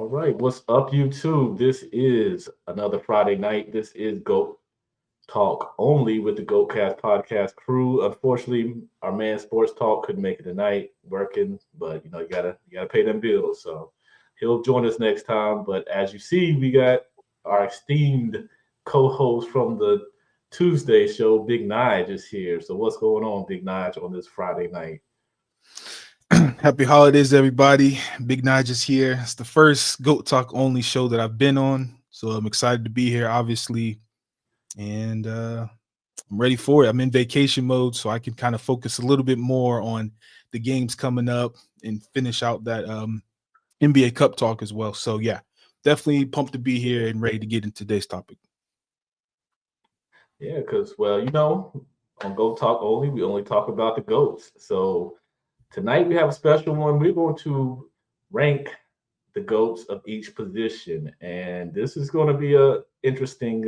All right, what's up, YouTube? This is another Friday night. This is GOAT Talk only with the GOATcast podcast crew. Unfortunately, our man Sports Talk couldn't make it tonight, working, but you gotta pay them bills. So he'll join us next time. But as you see, we got our esteemed co-host from the Tuesday show, Big Nige, is here. So what's going on, Big Nige, on this Friday night? Happy holidays, everybody. Big Nige is here. It's the first Goat Talk only show that I've been on. So I'm excited to be here, obviously. And I'm ready for it. I'm in vacation mode, so I can kind of focus a little bit more on the games coming up and finish out that NBA Cup talk as well. So, yeah, definitely pumped to be here and ready to get into today's topic. Yeah, because on Goat Talk only, we only talk about the goats. So tonight we have a special one. We're going to rank the goats of each position, and this is going to be a interesting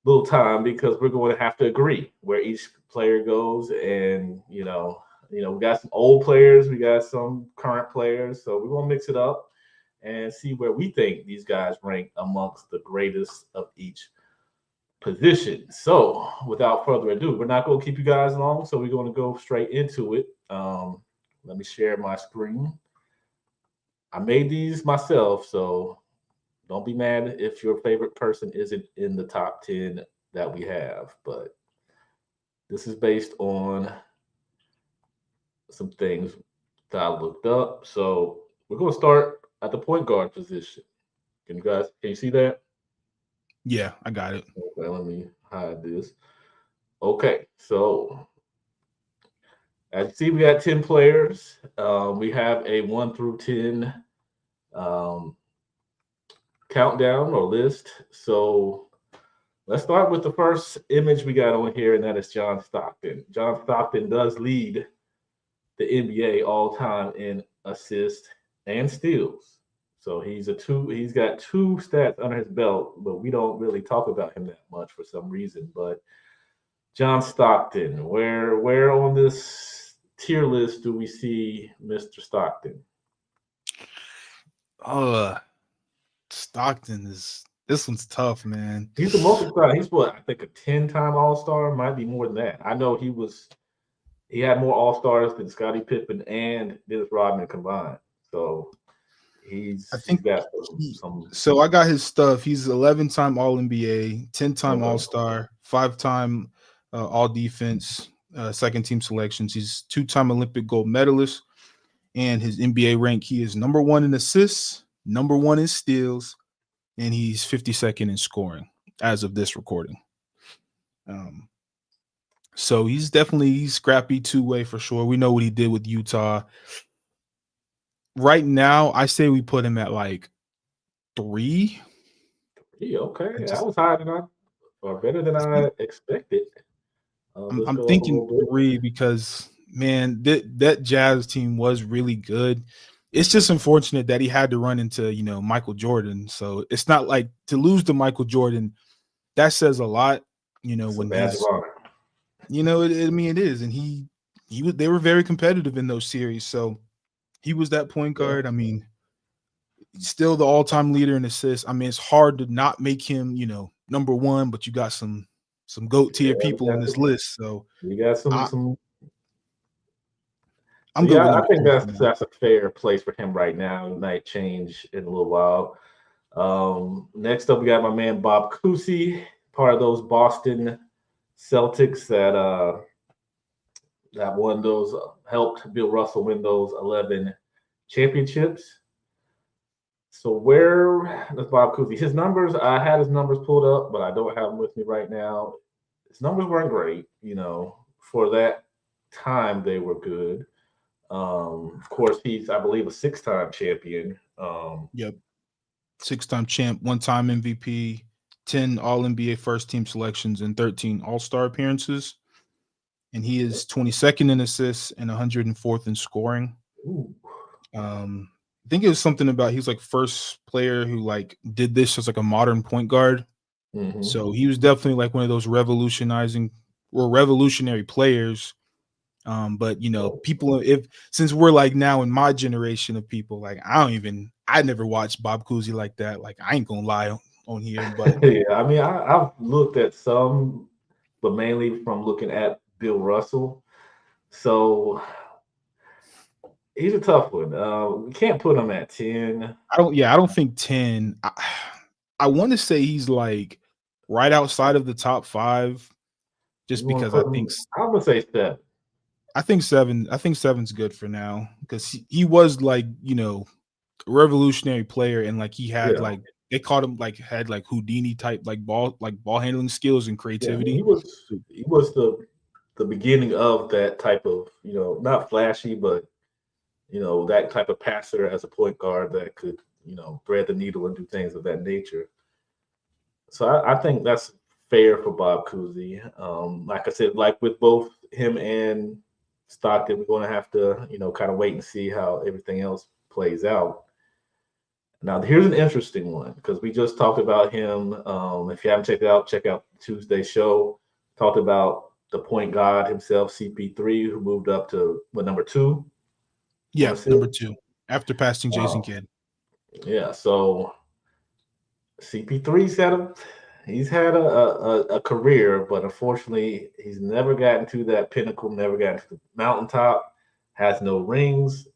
little time because we're going to have to agree where each player goes, and we got some old players, we got some current players, so we're going to mix it up and see where we think these guys rank amongst the greatest of each position. So, without further ado, we're not going to keep you guys long, so we're going to go straight into it. Let me share my screen. I made these myself, so don't be mad if your favorite person isn't in the top 10 that we have, but this is based on some things that I looked up. So, we're going to start at the point guard position. Can you see that? Yeah, I got it. Okay, let me hide this. Okay, so as you see, we got 10 players. We have a 1 through 10 um, countdown or list. So let's start with the first image we got on here, and that is John Stockton. John Stockton does lead the NBA all time in assists and steals. So he's got two stats under his belt, but we don't really talk about him that much for some reason. But John Stockton, where on this tier list do we see Mr. Stockton? Uh, Stockton is this one's tough, man. He's the multi-star. He's what, I think, a 10-time All-Star, might be more than that. I know he had more All-Stars than Scottie Pippen and Dennis Rodman combined. So I he's think got he, some so. I got his stuff. He's 11-time All NBA, 10-time All okay. Star, 5-time All Defense, second team selections. He's 2-time Olympic gold medalist, and his NBA rank. He is number one in assists, number one in steals, and he's 52nd in scoring as of this recording. Um, so he's scrappy two-way for sure. We know what he did with Utah. Right now, I say we put him at like 3. Yeah, okay. I That just was higher than or better than I think I expected. Let's I'm go up a thinking little bit. 3 because man, that Jazz team was really good. It's just unfortunate that he had to run into, Michael Jordan. So it's not like to lose to Michael Jordan, that says a lot, It's a when badge of he's, honor. I mean, it is. And they were very competitive in those series. So he was that point Yeah. guard. I mean, still the all-time leader in assists. I mean, it's hard to not make him, number one, but you got some goat tier Yeah, people on this list. So we got some I, some So I'm good yeah, with I number think 3 that's for now. that's a fair place for him right now. It might change in a little while. Next up, we got my man Bob Cousy, part of those Boston Celtics that won those, helped Bill Russell win those 11 championships. So where does Bob Cousy? His numbers, I had his numbers pulled up, but I don't have them with me right now. His numbers weren't great, for that time they were good. Of course, he's, I believe, a six-time champion. Yep. 6-time champ, 1-time MVP, 10 All NBA first team selections, and 13 All Star appearances. And he is 22nd in assists and 104th in scoring. Ooh, I think it was something about he's like first player who like did this as like a modern point guard. hmm So he was definitely like one of those revolutionary players But you know, people, if since we're like now in my generation of people, like I never watched Bob Cousy like that. Like I ain't gonna lie on here, but Yeah, I mean, I've looked at some, but mainly from looking at Bill Russell. So he's a tough one. We can't put him at 10. I don't think 10. I want to say he's like right outside of the top 5, just You want to because put him? I'm gonna say 7. I think 7. I think 7's good for now because he was like, you know, a revolutionary player, and like he had Yeah, like they called him like had like Houdini type like ball handling skills and yeah. I mean, he creativity. was he was the beginning of that type of, not flashy, but that type of passer as a point guard that could, thread the needle and do things of that nature. So I think that's fair for Bob Cousy. Like I said, like with both him and Stockton, we're going to have to, kind of wait and see how everything else plays out. Now, here's an interesting one because we just talked about him. If you haven't checked it out, check out Tuesday's show. Talked about the point guard himself, CP3, who moved up to number 2 on Yeah, number assists. 2 after passing Jason Um, Kidd. yeah, so CP3's he's had a career, but unfortunately, he's never gotten to that pinnacle, never gotten to the mountaintop, has no rings,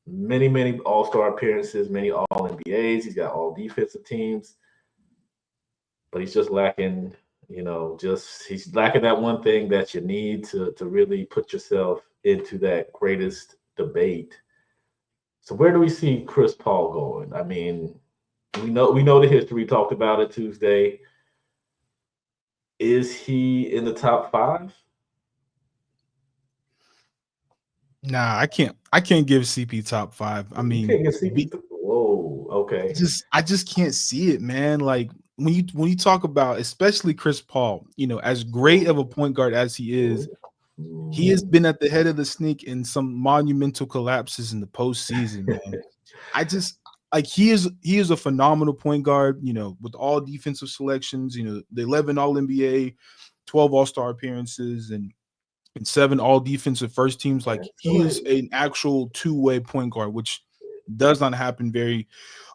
many All-Star appearances, many All NBAs. He's got all defensive teams, but he's just lacking, he's lacking that one thing that you need to really put yourself into that greatest debate. So where do we see Chris Paul going? I mean, we know the history. We talked about it Tuesday. Is he in the top 5? Nah, I can't give CP top 5. I You mean, can't get CP3. Whoa, okay. I just can't see it, man. Like when you talk about especially Chris Paul, you know, as great of a point guard as he has been at the head of the snake in some monumental collapses in the postseason, man. I just like he is a phenomenal point guard, you know, with all defensive selections, you know, the 11 all NBA, 12 all-star appearances, and 7 all defensive first teams. Like he is Excellent. an actual two-way point guard, which does not happen very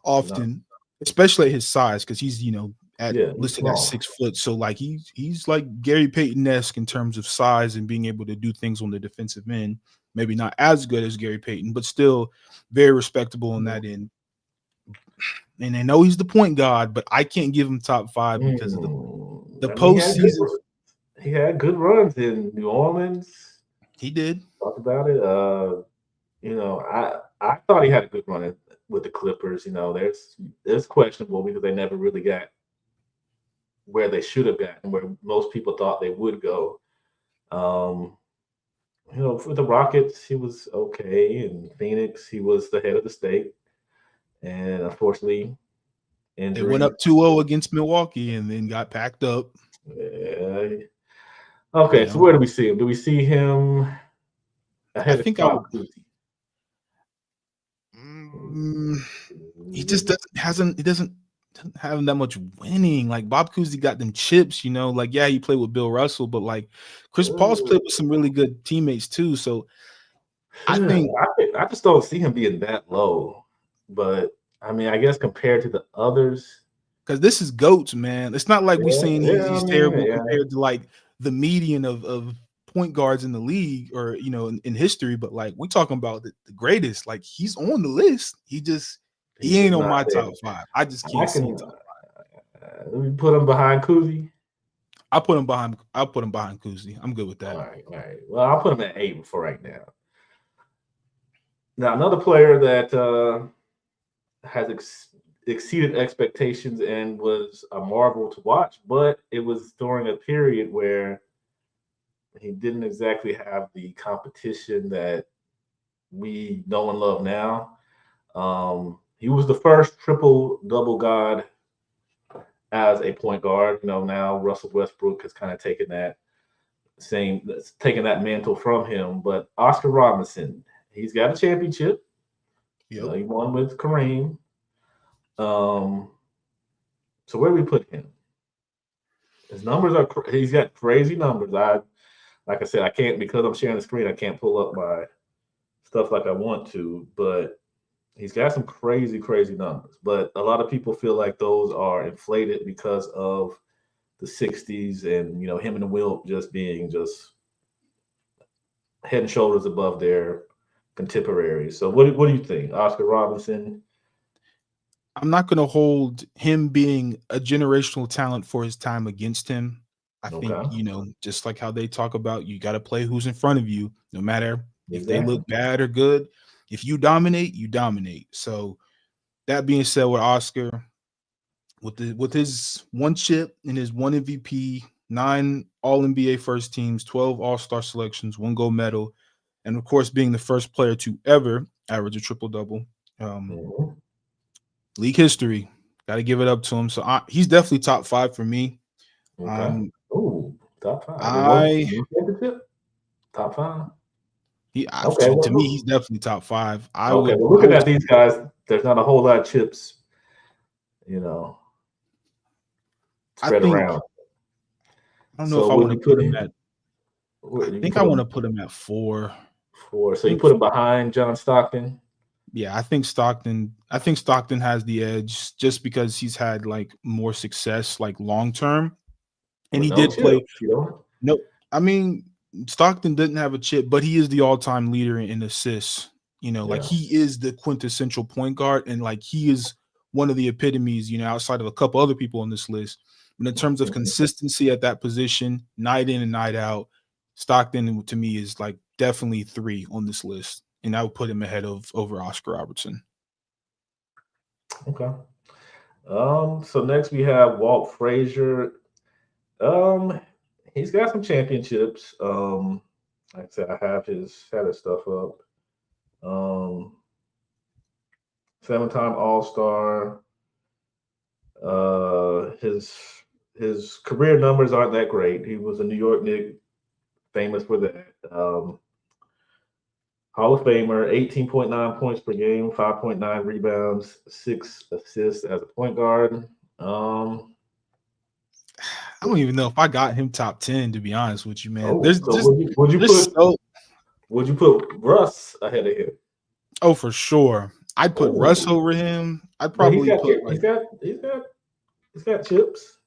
No, often, especially at his size, because he's, you know, at yeah, he's listed at small. 6 foot. So like he's like Gary Payton-esque in terms of size and being able to do things on the defensive end. Maybe not as good as Gary Payton, but still very respectable on that end. And I know he's the point guard, but I can't give him top 5 because of the I mean, postseason. he had good runs in New Orleans. He did. Talked about it. I thought he had a good run with the Clippers. There's questionable because they never really got where they should have gotten, where most people thought they would go. Um, for the Rockets, he was okay. In Phoenix, he was the head of the state. And unfortunately, They went injuries. up 2-0 against Milwaukee and then got packed up, Okay, you so know. where do we see him? Do we see him I ahead of think I would Bob Cousy? mm, he just doesn't have that much winning. Like Bob Cousy got them chips, you know. Like yeah, he played with Bill Russell, but like Chris Paul's played with some really good teammates too. So I think I just don't see him being that low. But I mean, I guess compared to the others, because this is GOATs, man. It's not like we yeah, saying yeah. I he's mean, terrible yeah, compared to like the median of point guards in the league or you know in history, but like we're talking about the greatest. Like he's on the list. he's He just ain't on not my there. top 5. I just I can't see can top. let me put him behind Cousy. I'll put him behind Kuzi. I'm good with All that. right, all right. Well, I'll put him at 8 for right now. Now, another player that has exceeded expectations and was a marvel to watch, but it was during a period where he didn't exactly have the competition that we know and love now. He was the first triple double god as a point guard. Now Russell Westbrook has kind of taken that mantle from him. But Oscar Robinson, he's got a championship. Yep. He won with Kareem. Um, so where do we put him? His numbers he's got crazy numbers. like I said, I can't because I'm sharing the screen. I can't pull up my stuff like I want to, but he's got some crazy, crazy numbers. But a lot of people feel like those are inflated because of the '60s and him and Wilt just being just head and shoulders above their contemporaries. So what do you think, Oscar Robinson? I'm not going to hold him being a generational talent for his time against him. I think, Okay, just like how they talk about you got to play who's in front of you, no matter if they exactly. look bad or good. If you dominate, you dominate. So that being said, with Oscar, with his one chip and his one MVP, 9 All NBA first teams, 12 All-Star selections, 1 gold medal, and of course being the first player to ever average a triple double. Mhm. League history. Got to give it up to him. So he's definitely top 5 for me. Okay. Um, Ooh, top five. And what I new championship? Top five. he Okay. to me he's definitely top 5. Okay. Well, I looking would at these guys, there's not a whole lot of chips, you know, I spread think around. I don't know So if I what do want to you put put him in? at I Where do you think put I want him to put him at 4. I for? So you think put him behind John Stockton yeah, I think Stockton has the edge just because he's had like more success like long term. And with he no did play chips. You know. no I mean Stockton didn't have a chip, but he is the all-time leader in assists. Like Yeah. he is the quintessential point guard and like he is one of the epitomes, outside of a couple other people on this list. But in terms of Mhm. consistency at that position, night in and night out, Stockton to me is like definitely 3 on this list. And I would put him ahead of over Oscar Robertson. Okay. So next we have Walt Frazier. Um, he's got some championships. Like I said, I have his stuff up. Um, 7-time All Star. His career numbers aren't that great. He was a New York Knick, famous for that. Hall of Famer, 18.9 points per game, 5.9 rebounds, 6 assists as a point guard. Um, I don't even know if I got him top 10, to be honest with you, man. oh, so There's so would you put Russ ahead of him? oh for sure. I'd put Russ Oh, over him. I'd but probably put like he's got chips.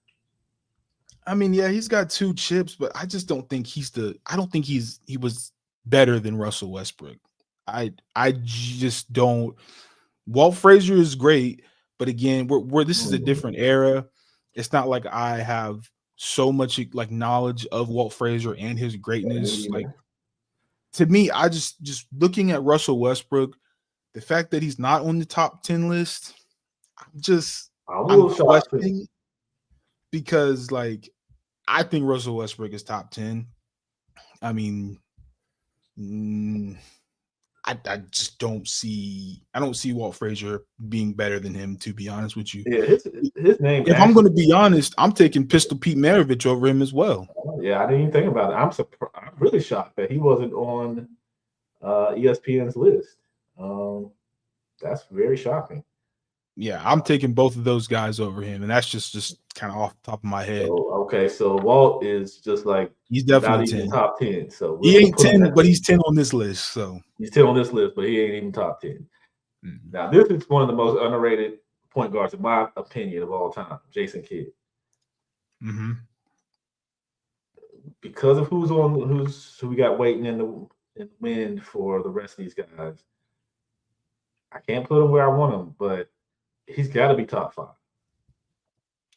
I mean, yeah, he's got 2 chips, but I don't think he was better than Russell Westbrook. I just don't. Walt Frazier is great, but again, we're this is a Hmm. different era. It's not like I have so much like knowledge of Walt Frazier and his greatness. Like to me, I just looking at Russell Westbrook, the fact that he's not on the top 10 list, I'm a I'm little shocked too. questioning because like I think Russell Westbrook is top 10. I mean, mm, I just don't see Walt Frazier being better than him, to be honest with you. Yeah, his name If I'm actually. going to be honest, I'm taking Pistol Pete Maravich over him as well. Yeah, I didn't even think about it. I'm really shocked that he wasn't on ESPN's list. Um, that's very shocking. Yeah, I'm taking both of those guys over him, and that's just kind of off the top of my head. So okay, so Walt is just like He's not definitely even 10. top 10. So He we'll ain't put him 10, at but he's 10 on this list. So he's still on this list, but he ain't even top 10. mm-hmm. Now this is one of the most underrated point guards, in my opinion, of all time, Jason Kidd. Because of who we got waiting in the wind for the rest of these guys. I can't put him where I want him, but he's got to be top 5.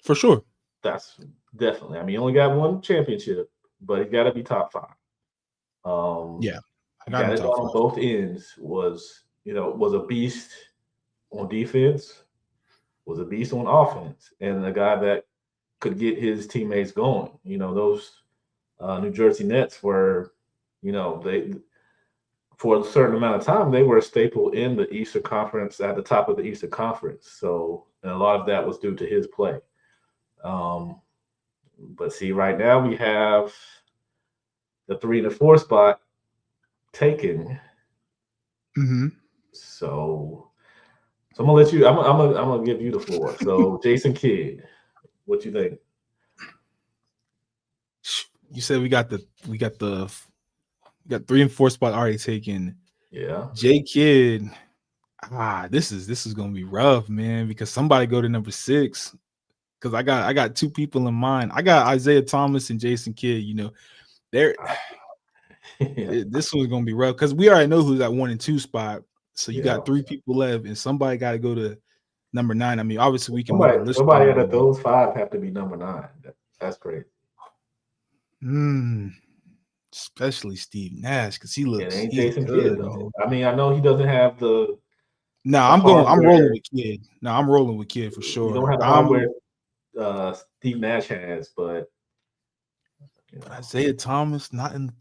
For sure. That's definitely. I mean, he only got one championship, but he got to be top 5. Yeah, I got Got him it top done on 5. both ends. Was a beast on defense. Was a beast on offense, and a guy that could get his teammates going. Those New Jersey Nets were, they for a certain amount of time they were a staple in the Eastern Conference at the top of the Eastern Conference. So, and a lot of that was due to his play. But see, right now we have the 3 and the 4 spot taken. So I'm gonna let you. I'm gonna give you the floor. So Jason Kidd, what you think? You said we got 3 and 4 spot already taken. Yeah. J Kidd. This is gonna be rough, man, because somebody go to number 6. Because I got 2 people in mind. I got Isaiah Thomas and Jason Kidd. You know, they're this one's gonna be rough because we already know who's at 1 and 2 spot. So you got 3 people left, and somebody got to go to number 9. I mean, obviously we can move the list. Somebody out of those 5 have to be number 9. That's crazy. Especially Steve Nash, because he looks. It ain't Jason Kidd though. I mean, I know he doesn't have the. No, I'm rolling with Kidd. No, I'm rolling with Kidd for sure. You don't have the hardware Steve Nash has, but Isaiah Thomas not in.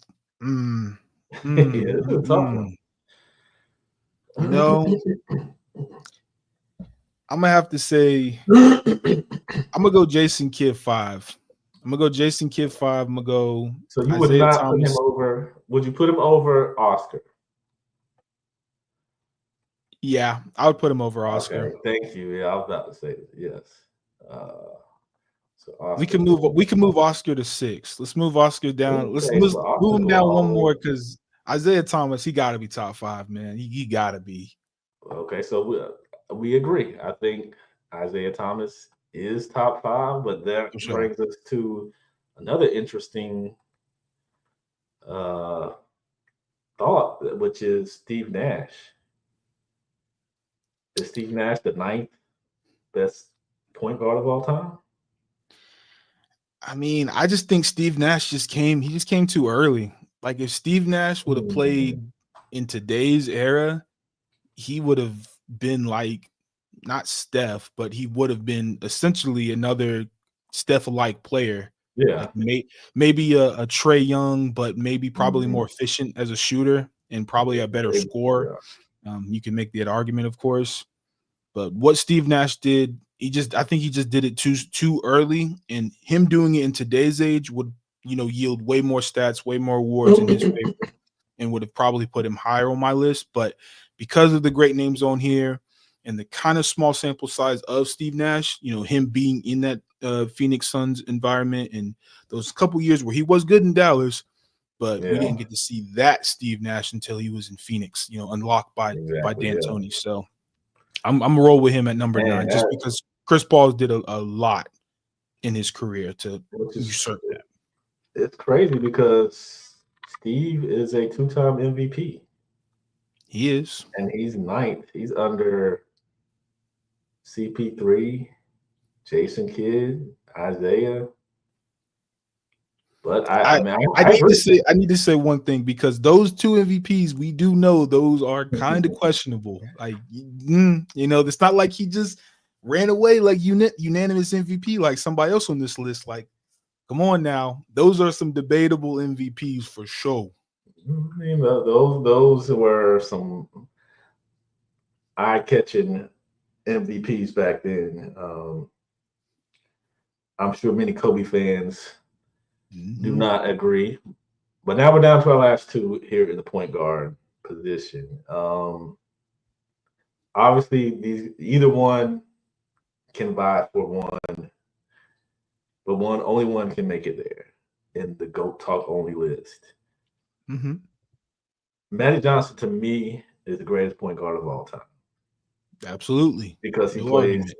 It's a tough one. You know, I'm gonna have to say I'm gonna go Jason Kidd 5. I'm gonna go Jason Kidd 5. I'm gonna go. So you would not put him over? Would you put him over Oscar? Yeah, I would put him over Oscar. Okay, thank you. Yeah, I was about to say yes. So Oscar, we can move Oscar to 6. Let's move Oscar down. Let's move him down one more because Isaiah Thomas, he got to be top 5, man. He got to be. Okay, so we agree. I think Isaiah Thomas is top 5, but that brings us to another interesting thought, which is Steve Nash. Is Steve Nash the 9th best point guard of all time? I mean, I just think Steve Nash just came too early. Like if Steve Nash would have played in today's era, he would have been like not Steph, but he would have been essentially another Steph-like player. Yeah, like maybe a Trae Young, but maybe probably more efficient as a shooter and probably a better scorer. Yeah. You can make that argument, of course. But what Steve Nash did, I think he just did it too early, and him doing it in today's age would, yield way more stats, way more awards in his favor, and would have probably put him higher on my list. But because of the great names on here and the kind of small sample size of Steve Nash, him being in that Phoenix Suns environment and those couple years where he was good in Dallas, but we didn't get to see that Steve Nash until he was in Phoenix, unlocked by D'Antoni. So I'm gonna roll with him at number 9 just because Chris Paul did a lot in his career to usurp that. It's crazy because Steve is a 2-time MVP. He is. And he's 9th. He's under CP3, Jason Kidd, Isaiah. But I need to say one thing, because those 2 MVPs, we do know those are kind of questionable. Like, it's not like he just ran away like unanimous MVP like somebody else on this list. Like, come on now, those are some debatable MVPs for sure. Those were some eye-catching MVPs back then. I'm sure many Kobe fans do not agree. But now we're down to our last 2 here in the point guard position. Obviously, either one can vie for one, but only one can make it there in the GOAT Talk only list. Magic Johnson, to me, is the greatest point guard of all time. Absolutely. Because he plays.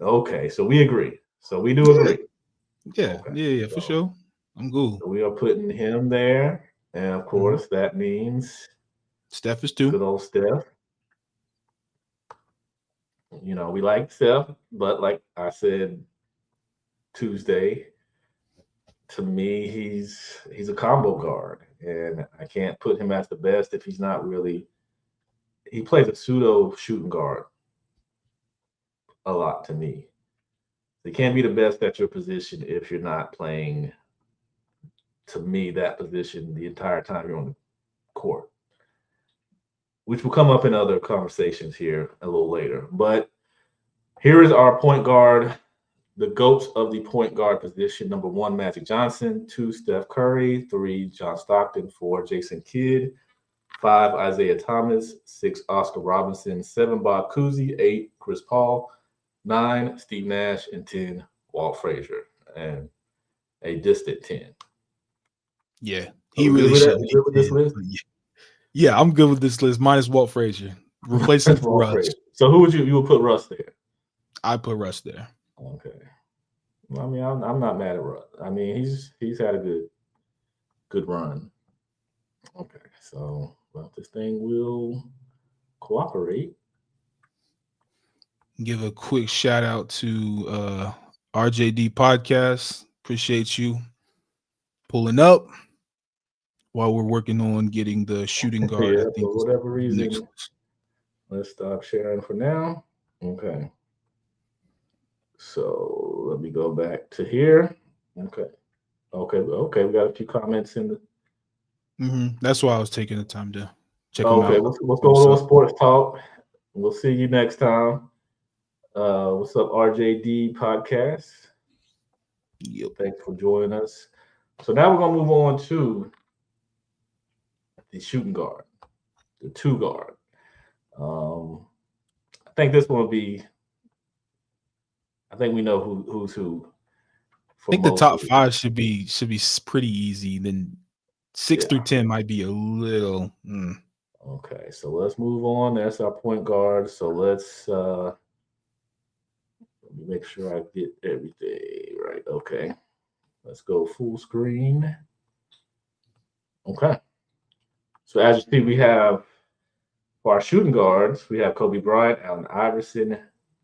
Okay, so we agree. So we do agree. Yeah, okay. Yeah, for sure. I'm good. So we are putting him there. And of course, that means Steph is 2. Good old Steph. We like Steph, but like I said Tuesday, to me, he's a combo guard. And I can't put him as the best if he's not really. He plays a pseudo shooting guard a lot to me. You can't be the best at your position if you're not playing, to me, that position the entire time you're on the court, which will come up in other conversations here a little later. But here is our point guard, the GOATs of the point guard position. Number 1, Magic Johnson. 2, Steph Curry. 3, John Stockton. 4, Jason Kidd. 5, Isaiah Thomas. 6, Oscar Robertson. 7, Bob Cousy. 8, Chris Paul. 9, Steve Nash. And 10, Walt Frazier. And a distant 10. Yeah, Are he we good really with that? should We be good with this 10. list? But yeah, I'm good with this list. Minus Walt Frazier. Replace him That's for all Russ. crazy. So who would you would put Russ there? I put Russ there. Okay. Well, I mean, I'm not mad at Russ. I mean, he's had a good run. Okay, so well, this thing will cooperate. Give a quick shout out to RJD Podcast. Appreciate you pulling up while we're working on getting the shooting guard. Yeah, I think for is whatever the next reason, list. let's stop sharing for now. Okay. So let me go back to here. Okay. Okay. We got a few comments in the. That's why I was taking the time to check them Okay, out. what's going What's on up? with Sports Talk? We'll see you next time. What's up, RJD Podcast? Yep. Thanks for joining us. So now we're gonna move on to the shooting guard, the two guard. I think this one will be. I think we know who's who. I think the top 5 should be pretty easy. Then 6 through 10 might be a little. Okay, so let's move on. That's our point guard. So let's let me make sure I get everything right. Okay, let's go full screen. Okay, so as you see, we have for our shooting guards, we have Kobe Bryant, Allen Iverson,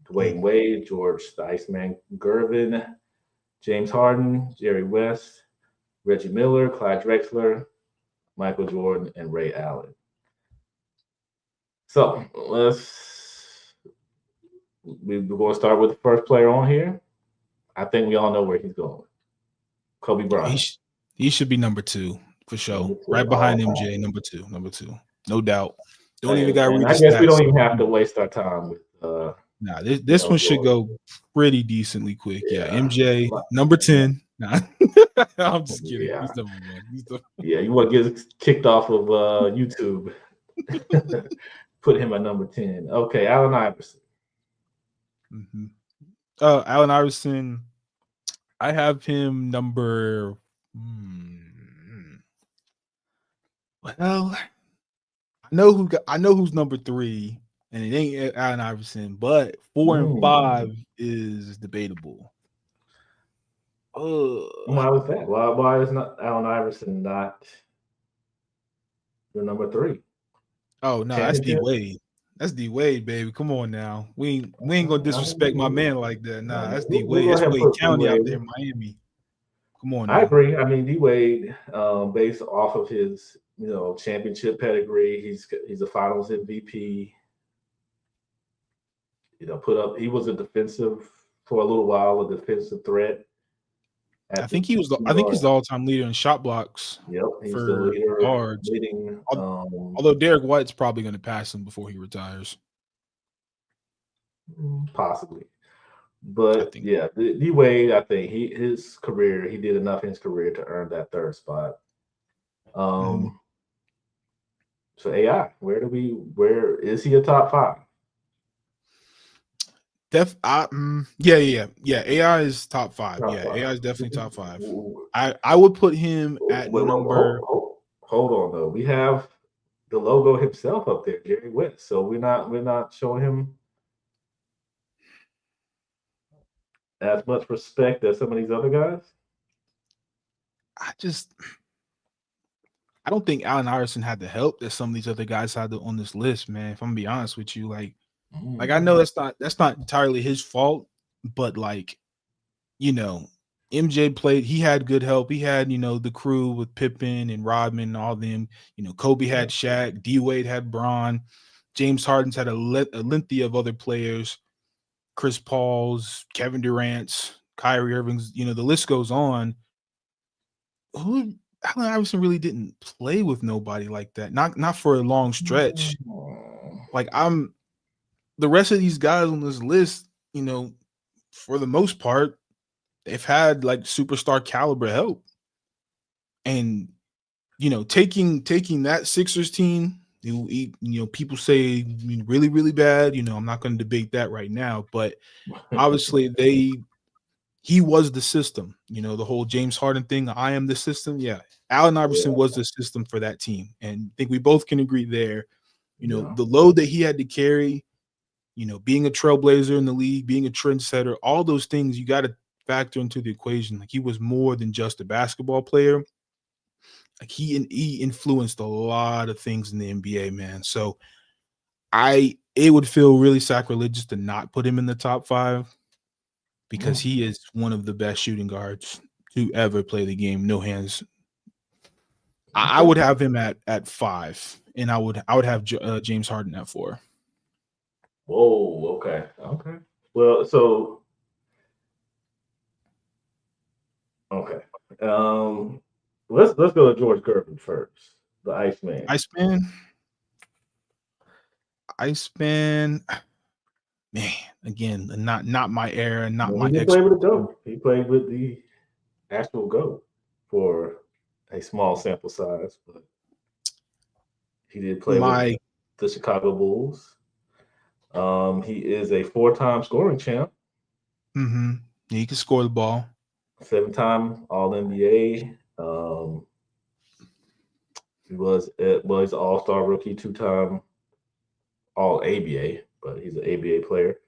Dwayne Wade, George the Iceman Gervin, James Harden, Jerry West, Reggie Miller, Clyde Drexler, Michael Jordan, and Ray Allen. So we're going to start with the first player on here. I think we all know where he's going. Kobe Bryant. He should be number 2 for sure. Right behind MJ, number two, no doubt. Don't even got to read the I guess stats. we don't even have to waste our time with. Nah, this one should go pretty decently quick. Yeah, MJ number 10. Nah. I'm just kidding. Yeah. He's number 1. Yeah, you want to get kicked off of YouTube. Put him at number 10. Okay, Allen Iverson. Allen Iverson, I have him number. Well, I know who's number 3, and it ain't Allen Iverson, but 4 and 5 is debatable. Why was that? Why is not Allen Iverson not the number 3? Oh no, that's D Wade. That's D Wade, baby. Come on now. We ain't gonna disrespect my man like that. Nah, that's D Wade. That's Wade County out there in Miami. Come on now. I agree. I mean, D Wade, based off of his championship pedigree, he's a Finals MVP. He was a defensive for a little while, a defensive threat. I think he's the all-time leader in shot blocks. Yep, he's for the leader. Guards. Although Derek White's probably going to pass him before he retires. Possibly, but D Wade, I think his career, he did enough in his career to earn that 3rd spot. So AI, where is he a top 5? Yeah. AI is top 5. AI is definitely top 5. I would put him at number. Hold on though. We have the logo himself up there, Jerry West. So we're not showing him as much respect as some of these other guys. I don't think Allen Iverson had the help that some of these other guys had on this list, man. If I'm gonna be honest with you, like I know that's not entirely his fault, but MJ played. He had good help. He had the crew with Pippen and Rodman and all them. Kobe had Shaq. D Wade had Bron. James Harden's had a lengthy of other players. Chris Paul's, Kevin Durant's, Kyrie Irving's. The list goes on. Allen Iverson really didn't play with nobody like that. Not for a long stretch. Like the rest of these guys on this list, for the most part, they've had like superstar caliber help. And taking that Sixers team, people say really, really bad. I'm not going to debate that right now, but obviously he was the system. You know, the whole James Harden thing, I am the system. Yeah. Allen Iverson Yeah. was the system for that team. And I think we both can agree there. You know, Yeah. the load that he had to carry, you know, being a trailblazer in the league, being a trendsetter, all those things you got to factor into the equation. Like he was more than just a basketball player. Like he influenced a lot of things in the NBA, man. So it would feel really sacrilegious to not put him in the top 5 because he is one of the best shooting guards to ever play the game. No hands. I would have him at 5, and I would have James Harden at 4. Whoa. Okay. Okay. Well, so okay. Let's go to George Gervin first, the Iceman. Iceman, man, again, not my era, not Well, my he didn't play expert. with the GOAT. He played with the actual GOAT for a small sample size, but he did play with My the Chicago Bulls. He is a 4-time scoring champ, he can score the ball. 7-time All NBA. He was he's an All-Star rookie, 2-time All ABA, but he's an ABA player.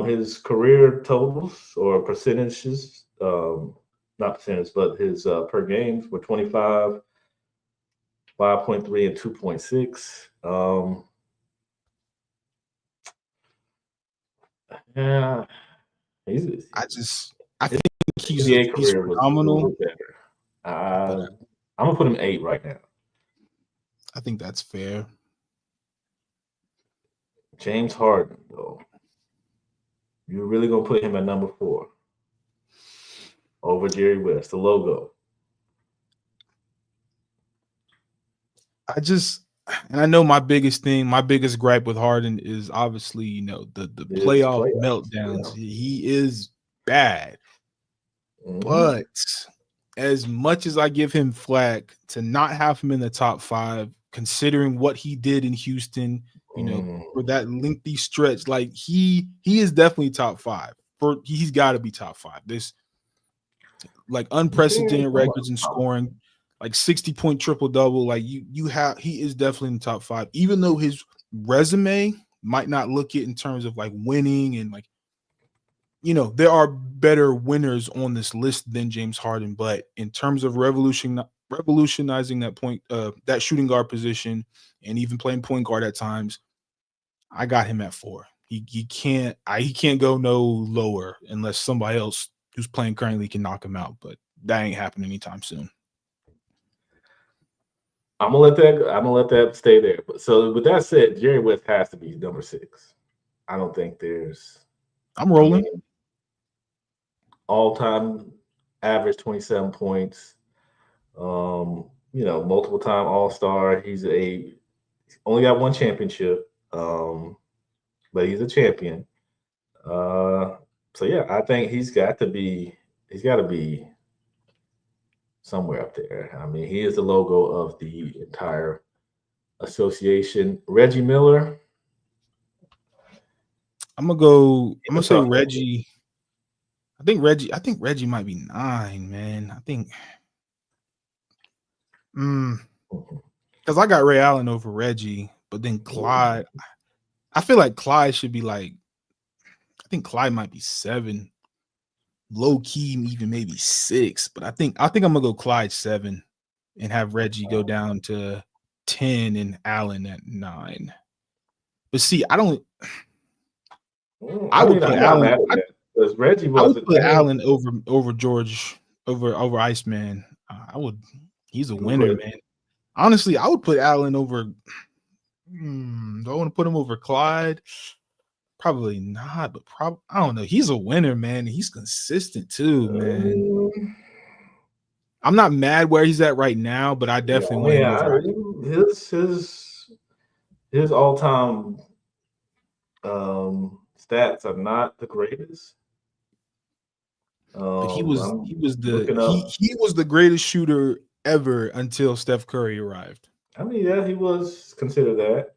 His career totals or percentages, not percentage, but his per games were 25, 5.3, and 2.6. Yeah, he's I think his NBA he's career was a phenomenal, little bit better. but I'm gonna put him 8 right now. I think that's fair. James Harden, though, you're really gonna put him at number 4 over Jerry West, the logo. And I know my biggest gripe with Harden is obviously, you know, the playoff meltdowns. Yeah. He is bad. But as much as I give him flack to not have him in the top 5, considering what he did in Houston, you know, for that lengthy stretch, like he is definitely top 5. He's got to be top 5. This like unprecedented records in scoring, like 60-point triple-double. Like he is definitely in the top 5, even though his resume might not look it in terms of like winning and like, you know, there are better winners on this list than James Harden, but in terms of revolutionizing that shooting guard position and even playing point guard at times, I got him at 4. He can't go no lower unless somebody else who's playing currently can knock him out, but that ain't happening anytime soon. I'm gonna let that stay there. But so with that said, Jerry West has to be number 6. I don't think there's. I'm rolling. All-time average 27 points. You know, multiple time All-Star. He's only got 1 championship, but he's a champion. So yeah, I think he's got to be somewhere up there. I mean, he is the logo of the entire association. Reggie Miller. I'm gonna say Reggie. I think Reggie might be 9, man. I think because I got Ray Allen over Reggie, but then Clyde. I feel like Clyde should be like, I think Clyde might be 7. Low key, even maybe 6. But I think I'm gonna go Clyde 7 and have Reggie go down to 10 and Allen at 9. But see, I would put Allen. Because Reggie I would put Allen over George over Iceman. He's a winner, man. Honestly, I would put Allen over. Do I want to put him over Clyde? Probably not, but I don't know. He's a winner, man. He's consistent too, man. I'm not mad where he's at right now, but I definitely want him over. His all-time stats are not the greatest. But he was the greatest shooter ever until Steph Curry arrived. I mean, yeah, he was considered that.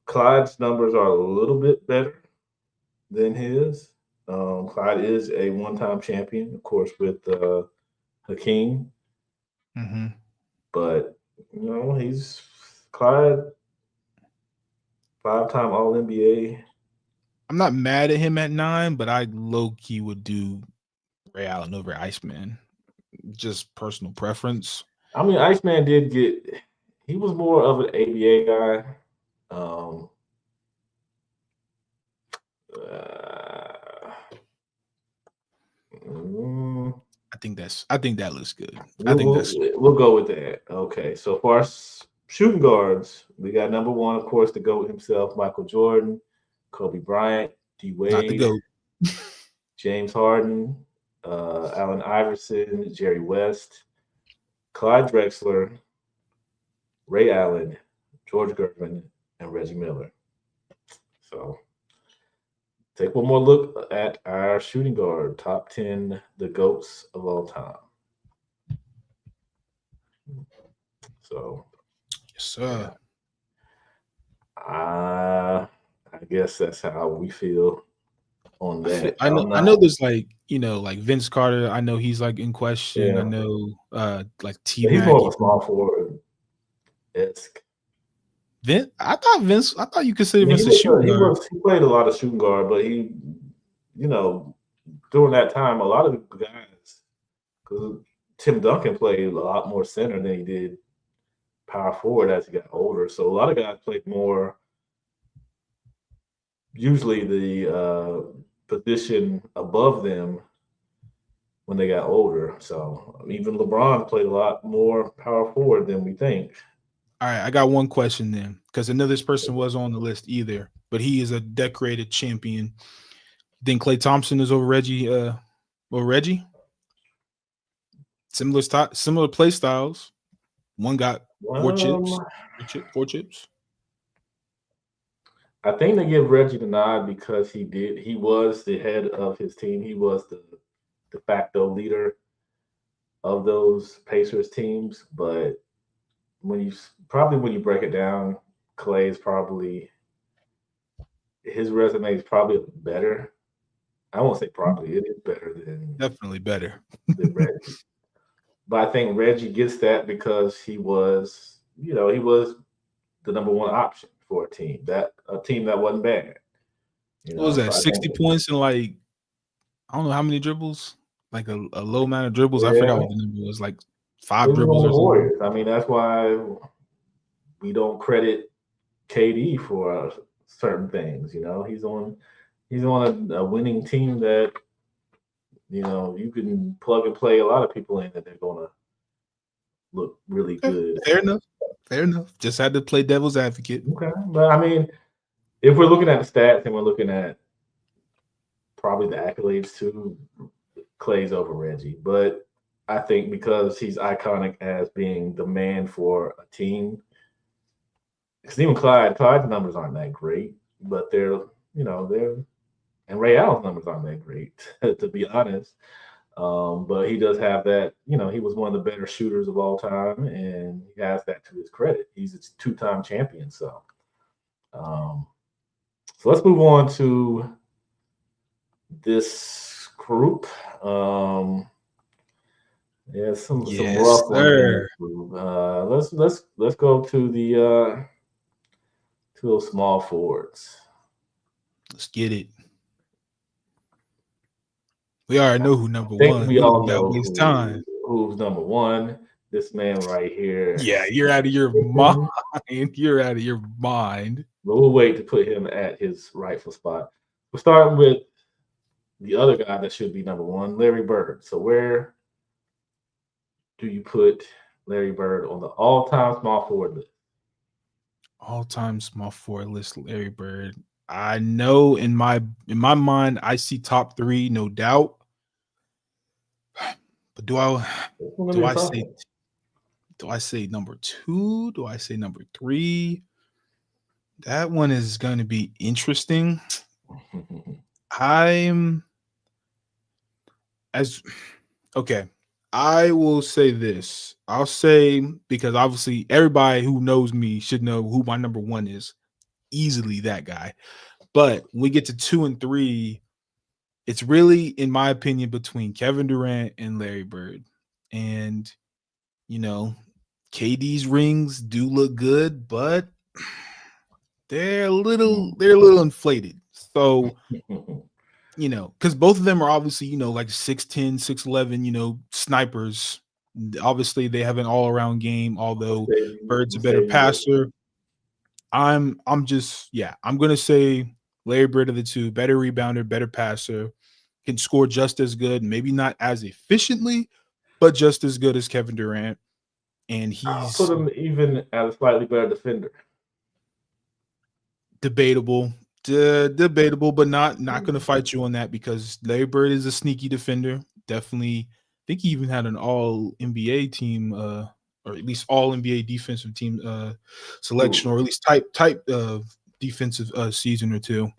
Clyde's numbers are a little bit better than his. Clyde is a one-time champion, of course, with Hakeem, Mm-hmm. but he's Clyde, five-time All NBA. I'm not mad at him at 9, but I low key would do Ray Allen over Iceman. Just personal preference. I mean, Iceman did he was more of an ABA guy. Um, uh, mm, I think that looks good. I we'll, think that's we'll go with that. Okay, so far shooting guards, we got number one, of course, the GOAT himself, Michael Jordan, Kobe Bryant, D not the Wade, GOAT. James Harden, Allen Iverson, Jerry West, Clyde Drexler, Ray Allen, George Gervin, and Reggie Miller. So take one more look at our shooting guard top 10, the GOATs of all time. So, Yes, sir. I guess that's how we feel on that. I know there's like Vince Carter. I know he's like in question. I Yeah, know like T he's Mac. more of a small forward esque. I thought you consider I mean, Vince a shooting guard. he played a lot of shooting guard, but during that time, a lot of the guys, because Tim Duncan played a lot more center than he did power forward as he got older. So a lot of guys played more, usually the position above them when they got older. So even LeBron played a lot more power forward than we think. All right, I got one question then, because I know this person was on the list either, but he is a decorated champion. Think Klay Thompson is over Reggie? Reggie? Similar play styles. One got 4 chips. 4 chips. I think they give Reggie the nod because he was the head of his team. He was the de facto leader of those Pacers teams. But when you break it down, Klay is probably, his resume is probably better. I won't say probably, it is better than Definitely better than Reggie. But I think Reggie gets that because he was the number one option for a team that wasn't bad. What was that? So I 60 think, points and like I don't know how many dribbles. Like a low amount of dribbles. I forgot yeah, what the number was. Like it 5 was dribbles on or the something. Warriors. I mean, that's why we don't credit KD for certain things. He's on a winning team that you can plug and play a lot of people in that they're gonna look really good. Fair enough. Fair enough. Just had to play devil's advocate. Okay, but I mean, if we're looking at the stats and we're looking at probably the accolades too, Klay's over Reggie. But I think because he's iconic as being the man for a team, because even Clyde's numbers aren't that great, but they're and Ray Allen's numbers aren't that great, to be honest. But he does have that, he was one of the better shooters of all time, and he has that to his credit. He's a two-time champion. Um, so let's move on to this group. Yeah, some rough ones in this group. Let's go to the to those small forwards. Let's get it. We already know who number I think one. we all know time. who's number one. This man right here. Yeah, you're out of your mind. You're out of your mind. But we'll wait to put him at his rightful spot. We're starting with the other guy that should be number one, Larry Bird. So where do you put Larry Bird on the all-time small forward list? All-time small forward list, Larry Bird. I know in my mind, I see top 3, no doubt. But do I say number 2? Do I say number 3? That one is going to be interesting. I will say this. I'll say, because obviously everybody who knows me should know who my number 1 is. Easily that guy. But when we get to 2 and 3, it's really, in my opinion, between Kevin Durant and Larry Bird. And, you know, KD's rings do look good, but they're a little inflated. So, you know, because both of them are obviously, you know, like 6'10, 6'11, you know, snipers. Obviously, they have an all-around game, although Bird's a better passer. I'm gonna say Larry Bird of the two, better rebounder, better passer, can score just as good, maybe not as efficiently, but just as good as Kevin Durant. And I'll he's put him even as a slightly better defender. debatable, debatable, but not going to fight you on that because Larry Bird is a sneaky defender. Definitely, I think he even had an All NBA team, or at least All NBA defensive team selection, or at least type defensive season or two.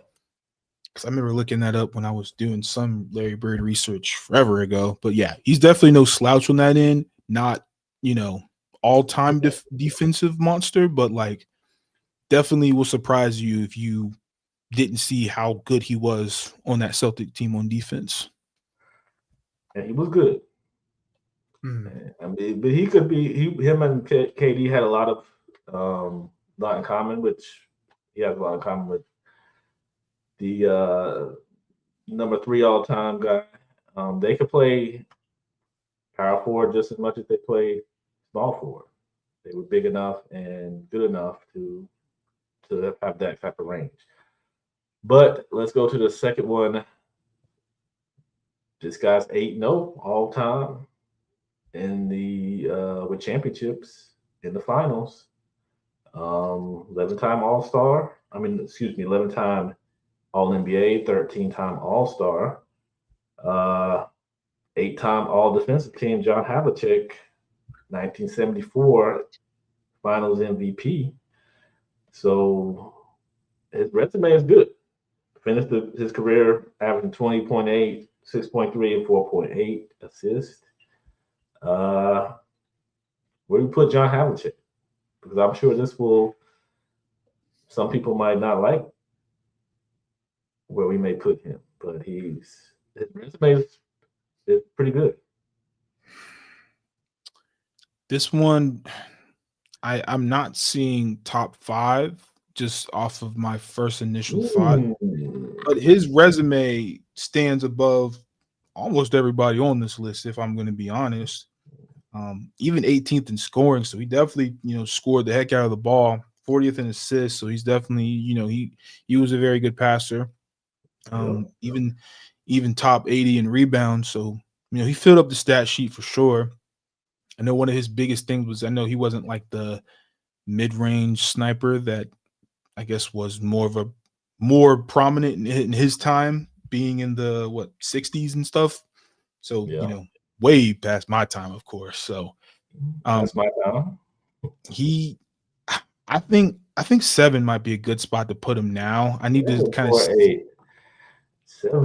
Because I remember looking that up when I was doing some Larry Bird research forever ago. But yeah, he's definitely no slouch on that end. Not, you know, all-time defensive monster, but like definitely will surprise you if you didn't see how good he was on that Celtic team on defense. And he was good. I mean, but he could be. Him and KD had a lot in common, which he has a lot in common with the number 3 all-time guy. They could play power forward just as much as they played small forward. They were big enough and good enough to have that type of range. But let's go to the second one. This guy's 8-0 all time in the with championships in the finals. 11-time All-Star. 11-time All-NBA, 13-time All-Star. 8-time All-Defensive Team, John Havlicek, 1974 Finals MVP. So his resume is good. Finished his career averaging 20.8, 6.3, and 4.8 assists. Where do we put John Havlicek? Because I'm sure some people might not like where we may put him, but his resume is pretty good. This one, I'm not seeing top 5 just off of my first initial thought, but his resume stands above almost everybody on this list, if I'm going to be honest. Even 18th in scoring, so he definitely, you know, scored the heck out of the ball. 40th in assists, so he's definitely, you know, he was a very good passer. Even top 80 in rebounds, so you know he filled up the stat sheet for sure. I know one of his biggest things was, I know he wasn't like the mid-range sniper that I guess was more prominent in his time, being in the 60s and stuff. So you know, way past my time, of course. So that's my time. I think 7 might be a good spot to put him now. I need to kind of 7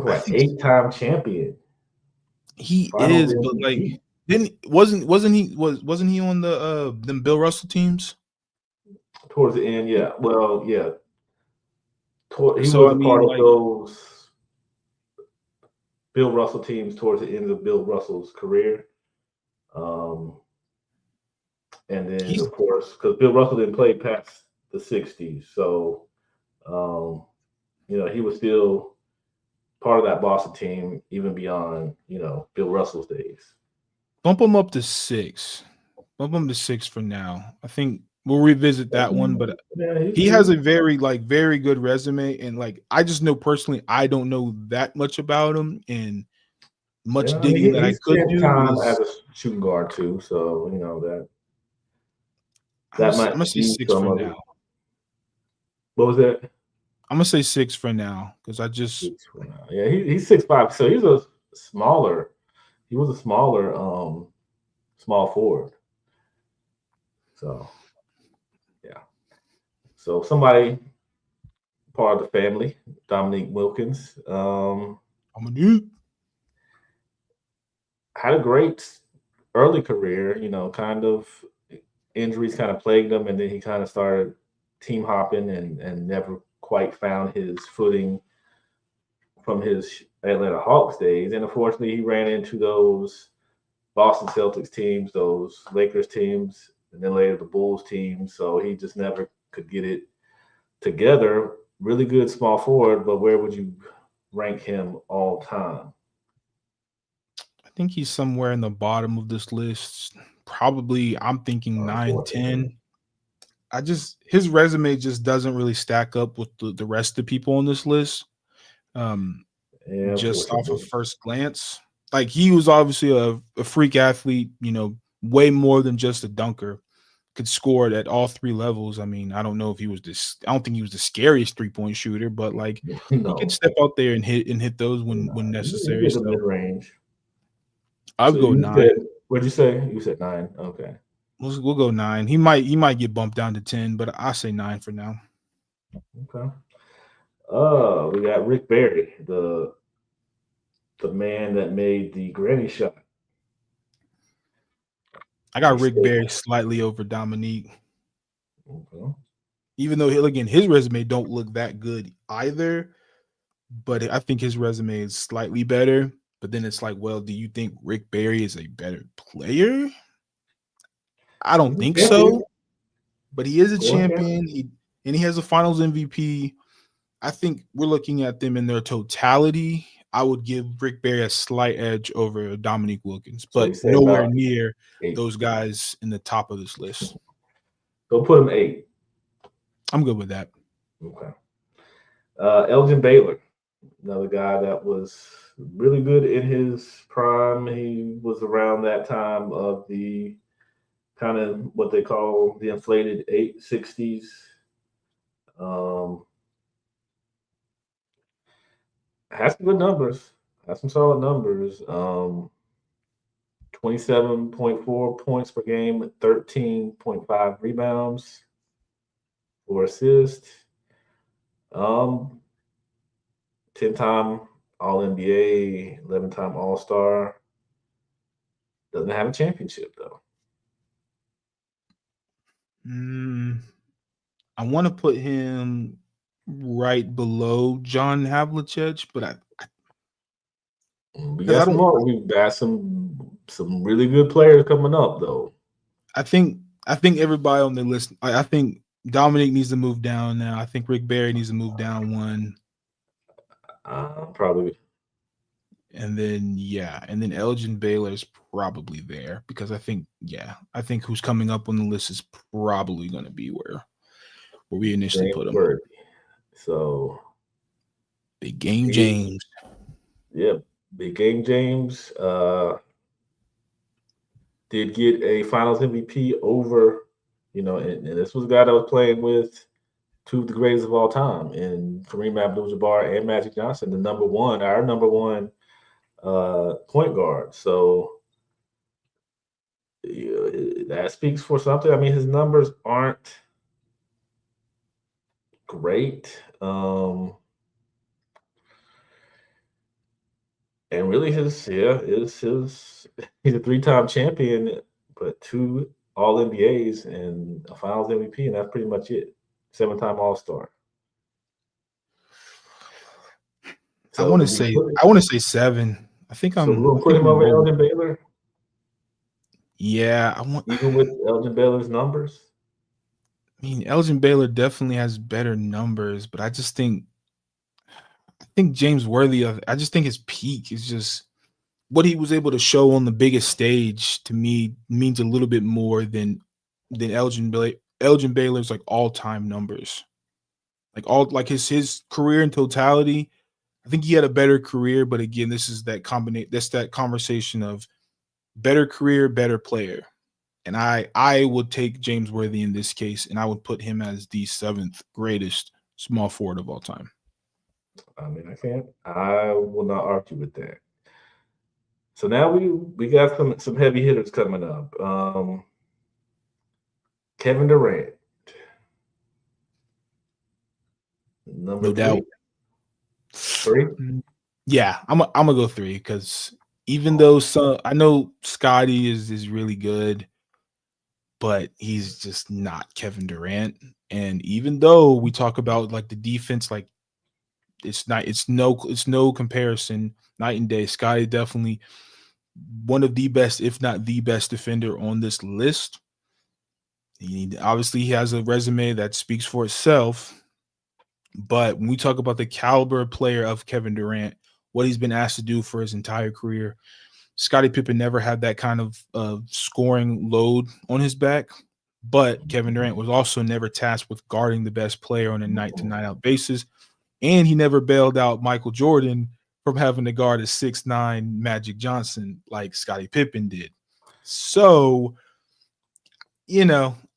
for 8-time champion. He is, but like wasn't he on the them Bill Russell teams? Towards the end, yeah. Well, yeah. He was part of those Bill Russell teams towards the end of Bill Russell's career. And then, of course, because Bill Russell didn't play past the 60s. So, you know, he was still part of that Boston team, even beyond, you know, Bill Russell's days. Bump him up to 6. Bump him to 6 for now. I think we'll revisit that one, but he has a very good resume, and like I just know personally, I don't know that much about him, and much digging that I could do time as a shooting guard too. So you know that I'm gonna say 6 for now. What was that? I'm gonna say 6 for now because I just he's 6'5", so he's a smaller. He was a smaller small forward. So yeah. So somebody part of the family, Dominique Wilkins. Had a great early career, you know, kind of injuries kind of plagued him, and then he kind of started team hopping and never quite found his footing from his Atlanta Hawks days, and unfortunately, he ran into those Boston Celtics teams, those Lakers teams, and then later the Bulls team. So he just never could get it together. Really good small forward, but where would you rank him all time? I think he's somewhere in the bottom of this list. Probably, I'm thinking 9, Unfortunately. 10. His resume just doesn't really stack up with the rest of the people on this list. Um, Yeah, just off of unfortunately. first glance, like he was obviously a freak athlete, way more than just a dunker. Could score it at all three levels. I mean, I don't know if he was this. I don't think he was the scariest 3-point shooter, but like he could No. step out there and hit those when Nah, he necessary. did the So mid range. I'll So go you 9. said, what'd you say? You said 9. Okay. We'll go 9. He might get bumped down to 10, but I say 9 for now. Okay. We got Rick Barry, the man that made the granny shot. I got He Rick stayed. Barry slightly over Dominique, Okay. even though again his resume don't look that good either. But I think his resume is slightly better. But then it's like, well, do you think Rick Barry is a better player? I He's don't a think champion. so. But he is a Scoring champion. champion. He has a Finals MVP. I think we're looking at them in their totality. I would give Rick Barry a slight edge over Dominique Wilkins, So but you say nowhere about near 8. those guys in the top of this list. Go put him 8. I'm good with that. Okay. Elgin Baylor, another guy that was really good in his prime. He was around that time of the kind of what they call the inflated 60s. Um, has some good numbers. Has some solid numbers. 27.4 points per game, 13.5 rebounds, 4 assists. 10-time All NBA, 11-time All Star. Doesn't have a championship though. Mm, I want to put him right below John Havlicek, but We because got I some don't. more. We got some really good players coming up though. I think everybody on the list. I think Dominic needs to move down now. I think Rick Barry needs to move down one. Probably And then and then Elgin Baylor's probably there because I think who's coming up on the list is probably going to be where we initially James put him. Worthy. So Big Game he, James. yeah, Big Game James did get a Finals MVP over, and this was a guy that was playing with two of the greatest of all time, and Kareem Abdul-Jabbar and Magic Johnson, our number one point guard. So that speaks for something. I mean, his numbers aren't great. And really he's a 3-time champion, but 2 all NBAs and a finals MVP, and that's pretty much it. 7-time All-Star. I So want to do we say put 7. so we're gonna I put think him I'm over low. Elgin Baylor, Yeah, I want. even with Elgin Baylor's numbers? I mean, Elgin Baylor definitely has better numbers, but I think James Worthy. I just think his peak is just what he was able to show on the biggest stage. To me, means a little bit more than Elgin Baylor's like all time numbers. Like his career in totality. I think he had a better career, but again, this is that combination. That's that conversation of better career, better player. And I would take James Worthy in this case, and I would put him as the 7th greatest small forward of all time. I mean, I will not argue with that. So now we got some heavy hitters coming up. Kevin Durant, number No doubt. 3. 3? Yeah, I'm gonna go 3 because even though I know Scotty is really good, but he's just not Kevin Durant. And even though we talk about like the defense, like it's no comparison, night and day. Scotty definitely one of the best, if not the best defender on this list. Obviously he has a resume that speaks for itself, but when we talk about the caliber player of Kevin Durant, what he's been asked to do for his entire career, Scottie Pippen never had that kind of scoring load on his back, but Kevin Durant was also never tasked with guarding the best player on a night-to-night out basis, and he never bailed out Michael Jordan from having to guard a 6'9" Magic Johnson like Scottie Pippen did. So,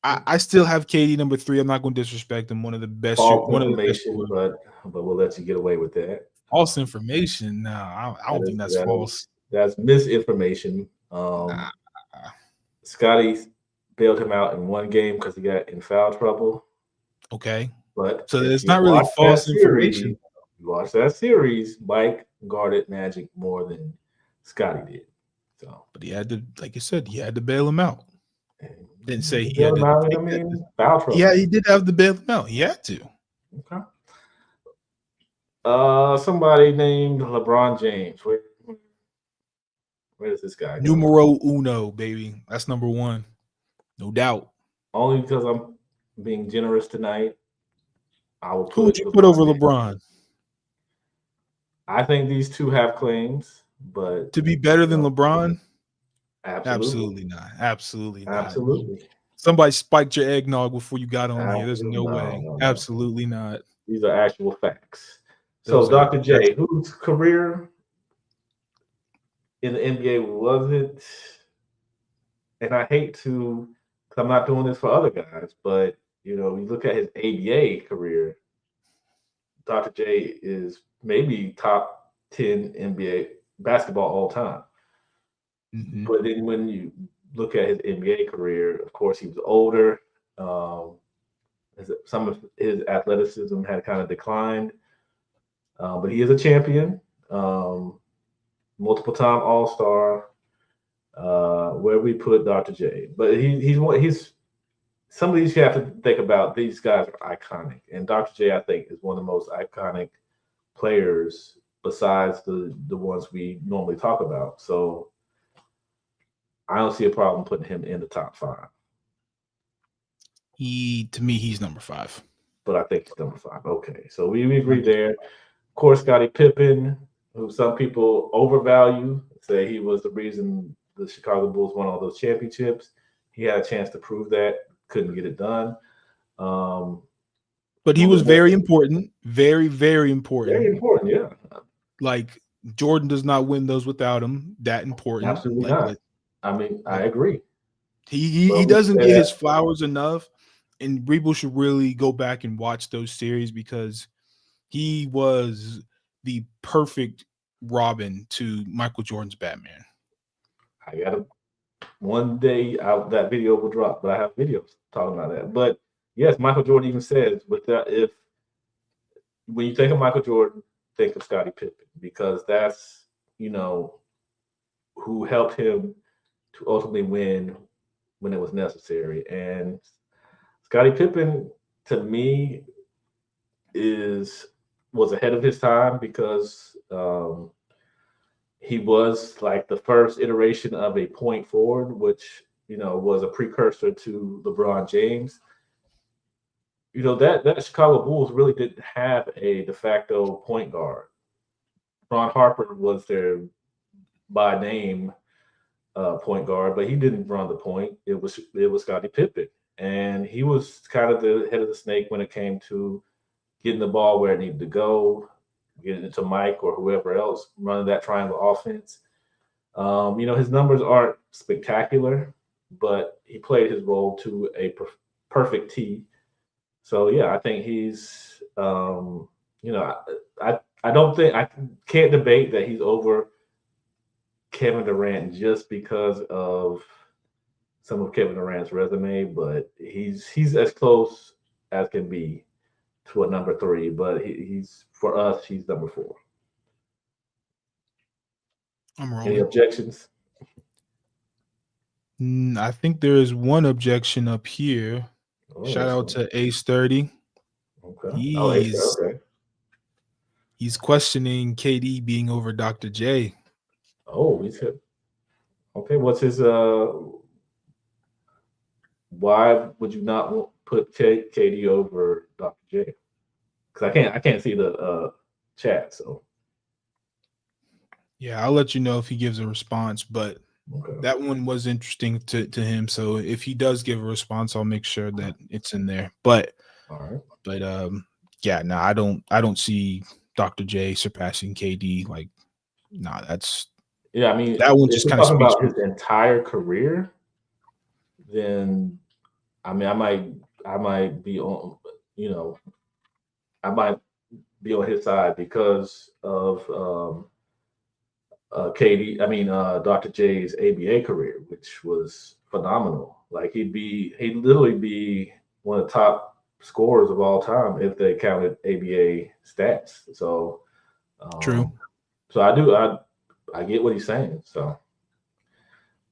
I still have KD number 3. I'm not going to disrespect him. One of the best. But we'll let you get away with that. False information? No, I don't think that's false. That's misinformation. Scotty bailed him out in one game because he got in foul trouble. Okay. But so it's not really false information. You watch that series, Mike guarded Magic more than Scotty did. So, but he had to, like you said, he had to bail him out. Didn't say he had to. Foul trouble. Yeah, he did have to bail him out. He had to. Okay. Somebody named LeBron James. Where is this guy? Numero uno, baby. That's number 1. No doubt. Only because I'm being generous tonight. Who would you put over LeBron? I think these two have claims, but to be better than LeBron? Absolutely not. Absolutely not. Absolutely. Somebody spiked your eggnog before you got on here. There's no way. No. Absolutely not. These are actual facts. So, Dr. J, whose career in the NBA was it? And I hate to, because I'm not doing this for other guys, but you look at his ABA career, Dr. J is maybe top 10 NBA basketball all time. Mm-hmm. But then when you look at his NBA career, of course, he was older. Some of his athleticism had kind of declined. But he is a champion, multiple-time All-Star. Where we put Dr. J, but he's some of these you have to think about. These guys are iconic, and Dr. J, I think, is one of the most iconic players besides the ones we normally talk about. So I don't see a problem putting him in the top 5. To me, he's number 5. But I think he's number 5. Okay, so we agree there. Of course, Scottie Pippen, who some people overvalue, say he was the reason the Chicago Bulls won all those championships. He had a chance to prove that, couldn't get it done. But he was very important. Very, very important. Very important, yeah. Like, Jordan does not win those without him. That important. Absolutely not. I mean, I agree. He doesn't get his flowers enough, and people should really go back and watch those series because he was the perfect Robin to Michael Jordan's Batman. I got one day that video will drop, but I have videos talking about that. But yes, Michael Jordan even says when you think of Michael Jordan, think of Scottie Pippen, because that's who helped him to ultimately win when it was necessary. And Scottie Pippen, to me, was ahead of his time because he was like the first iteration of a point forward, which was a precursor to LeBron James. That Chicago Bulls really didn't have a de facto point guard. Ron Harper was their by name point guard, but he didn't run the point. It was Scottie Pippen, and he was kind of the head of the snake when it came to getting the ball where it needed to go, getting it to Mike or whoever else running that triangle offense. His numbers aren't spectacular, but he played his role to a perfect T. So yeah, I think he's, I don't think I can't debate that he's over Kevin Durant just because of some of Kevin Durant's resume, but he's as close as can be to a number 3, but he's for us, he's number 4. I'm wrong. Any objections? I think there is one objection up here. Shout out to Ace 30. Okay. Okay. He's questioning KD being over Dr. J. Oh, he said, okay. What's his? Why would you not put KD over Dr. J? Because I can't see the chat. So Yeah, I'll let you know if he gives a response, but okay. that one was interesting to him. So if he does give a response, I'll make sure that it's in there. But All right. Yeah, no, I don't see Dr. J surpassing KD. Like, nah, that's Yeah, I mean, that one if just we're kind of talking speaks about for his entire career, then I mean, I might be on, you know, I might be on his side because of Dr. J's ABA career, which was phenomenal. Like he'd literally be one of the top scorers of all time if they counted ABA stats. So, true. so I get what he's saying.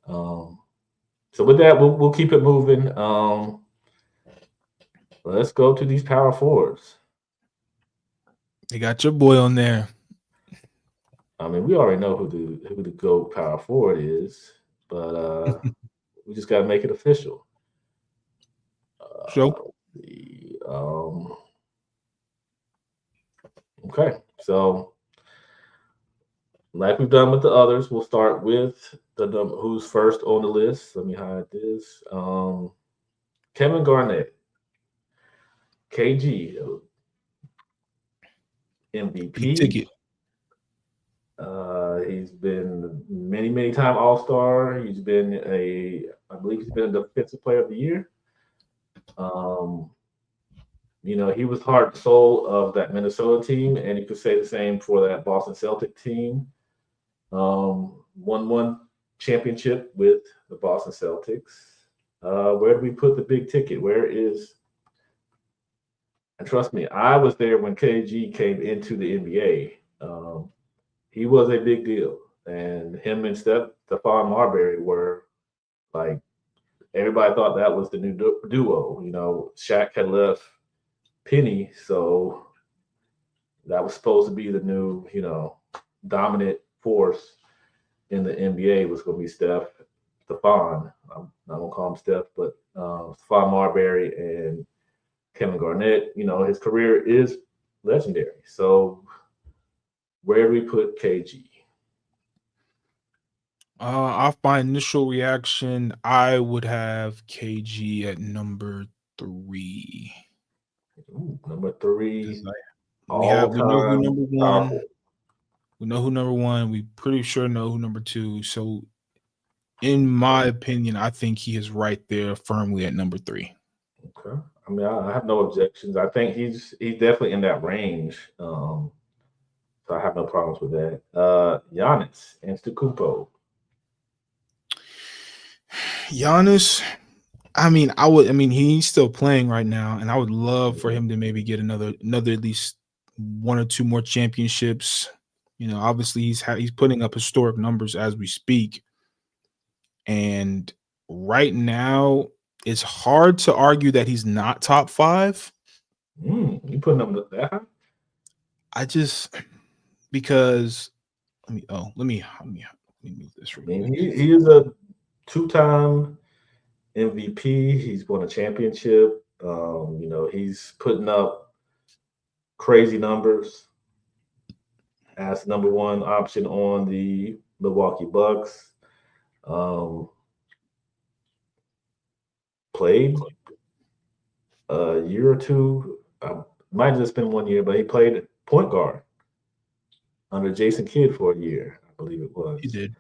Um, so with that, we'll keep it moving. Let's go to these power forwards. They got your boy on there. I mean, we already know who the GOAT power forward is, but we just got to make it official. So Okay, so like we've done with the others, we'll start with the who's first on the list. Let me hide this. Kevin Garnett, KG, big MVP. ticket. He's been many time All Star. I believe he's been a Defensive Player of the Year. He was heart and soul of that Minnesota team, and you could say the same for that Boston Celtic team. Won one championship with the Boston Celtics. Where do we put the big ticket? And trust me, I was there when KG came into the NBA. He was a big deal, and him and Stephon Marbury were like everybody thought that was the new duo. Shaq had left Penny, so that was supposed to be the new, dominant force in the NBA was going to be Stephon. I'm not going to call him Steph, but Stephon Marbury and Kevin Garnett. His career is legendary. So where do we put KG? Off my initial reaction, I would have KG at number 3. Ooh, number 3. We know who number 1. Powerful. We know who number 1. We pretty sure know who number 2. So, in my opinion, I think he is right there firmly at number 3. Okay. I mean, I have no objections. I think he's definitely in that range. So I have no problems with that. Giannis Antetokounmpo. Giannis, he's still playing right now, and I would love for him to maybe get another at least 1 or 2 more championships. Obviously he's putting up historic numbers as we speak. And right now, it's hard to argue that he's not top 5. You putting him that high? Because let me move this real quick. He is a 2-time MVP. He's won a championship. He's putting up crazy numbers as number 1 option on the Milwaukee Bucks. Played a year or two. Might have just been 1 year, but he played point guard under Jason Kidd for a year, I believe it was. He did.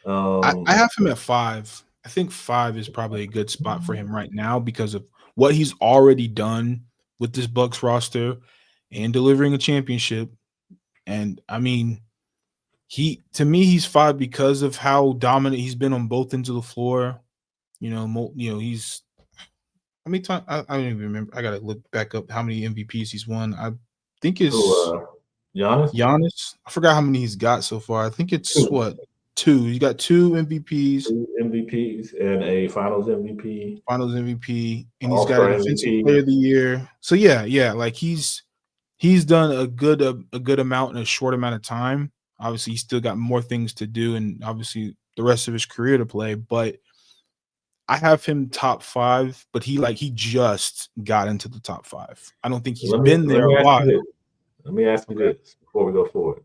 I have him at 5. I think 5 is probably a good spot for him right now because of what he's already done with this Bucks roster and delivering a championship. And I mean, he's 5 because of how dominant he's been on both ends of the floor. He's how many times I don't even remember. I gotta look back up how many MVPs he's won. I think it's Giannis. I forgot how many he's got so far. I think it's 2. He's got 2 MVPs. 2 MVPs and a Finals MVP. And he's got a Defensive Player of the Year. So yeah, like he's he's done a good amount in a short amount of time. Obviously, he's still got more things to do, and obviously the rest of his career to play. But I have him top 5, but he just got into the top 5. I don't think he's been Let there a me ask while. you this. Let me ask you Okay. this before we go forward.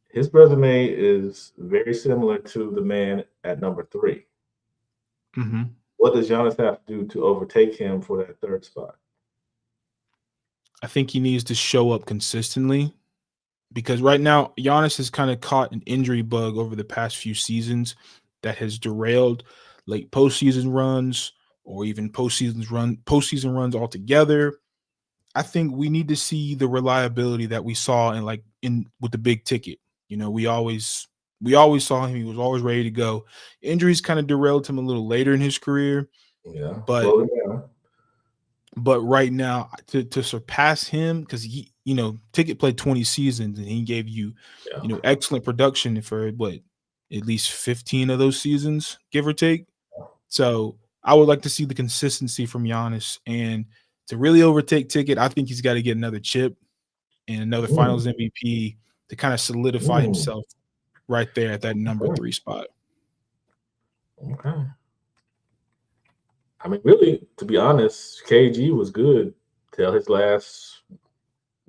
His resume is very similar to the man at number 3. Mhm. What does Giannis have to do to overtake him for that 3rd spot? I think he needs to show up consistently because right now Giannis has kind of caught an injury bug over the past few seasons that has derailed late postseason runs or even postseason runs altogether. I think we need to see the reliability that we saw in with the big ticket. You know, we always saw him. He was always ready to go. Injuries kind of derailed him a little later in his career, Yeah, but slow it down. right now to surpass him because Ticket played 20 seasons and he gave you, Yeah. excellent production for what at least 15 of those seasons, give or take. So I would like to see the consistency from Giannis and to really overtake Ticket. I think he's got to get another chip and another Mm, Finals MVP to kind of solidify mm, himself right there at that number okay. 3 spot. Okay. I mean, really, to be honest, KG was good till his last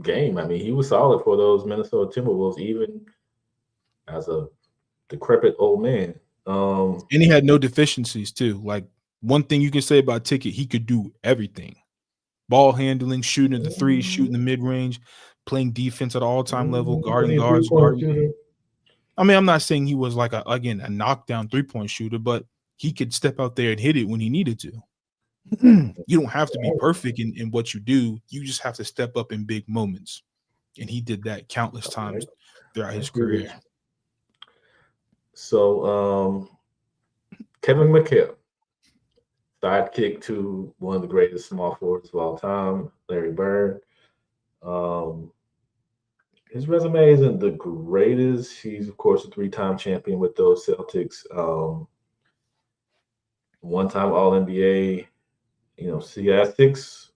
game. I mean, he was solid for those Minnesota Timberwolves, even as a decrepit old man. Um, And he had no deficiencies too. Like one thing you can say about Ticket, he could do everything. Ball handling, shooting at the three, shooting the mid range, playing defense at all time level, was guarding he a guards, 3-point guarding. shooter? I mean, I'm not saying he was like a knockdown 3-point shooter, but he could step out there and hit it when he needed to. You don't have to be perfect in what you do. You just have to step up in big moments. And he did that countless Okay, times throughout I his agree with career. you. So, Kevin McHale, sidekick to one of the greatest small forwards of all time, Larry Bird. Um, his resume isn't the greatest. He's, of course, a 3-time champion with those Celtics. 1-time All NBA. So he had 6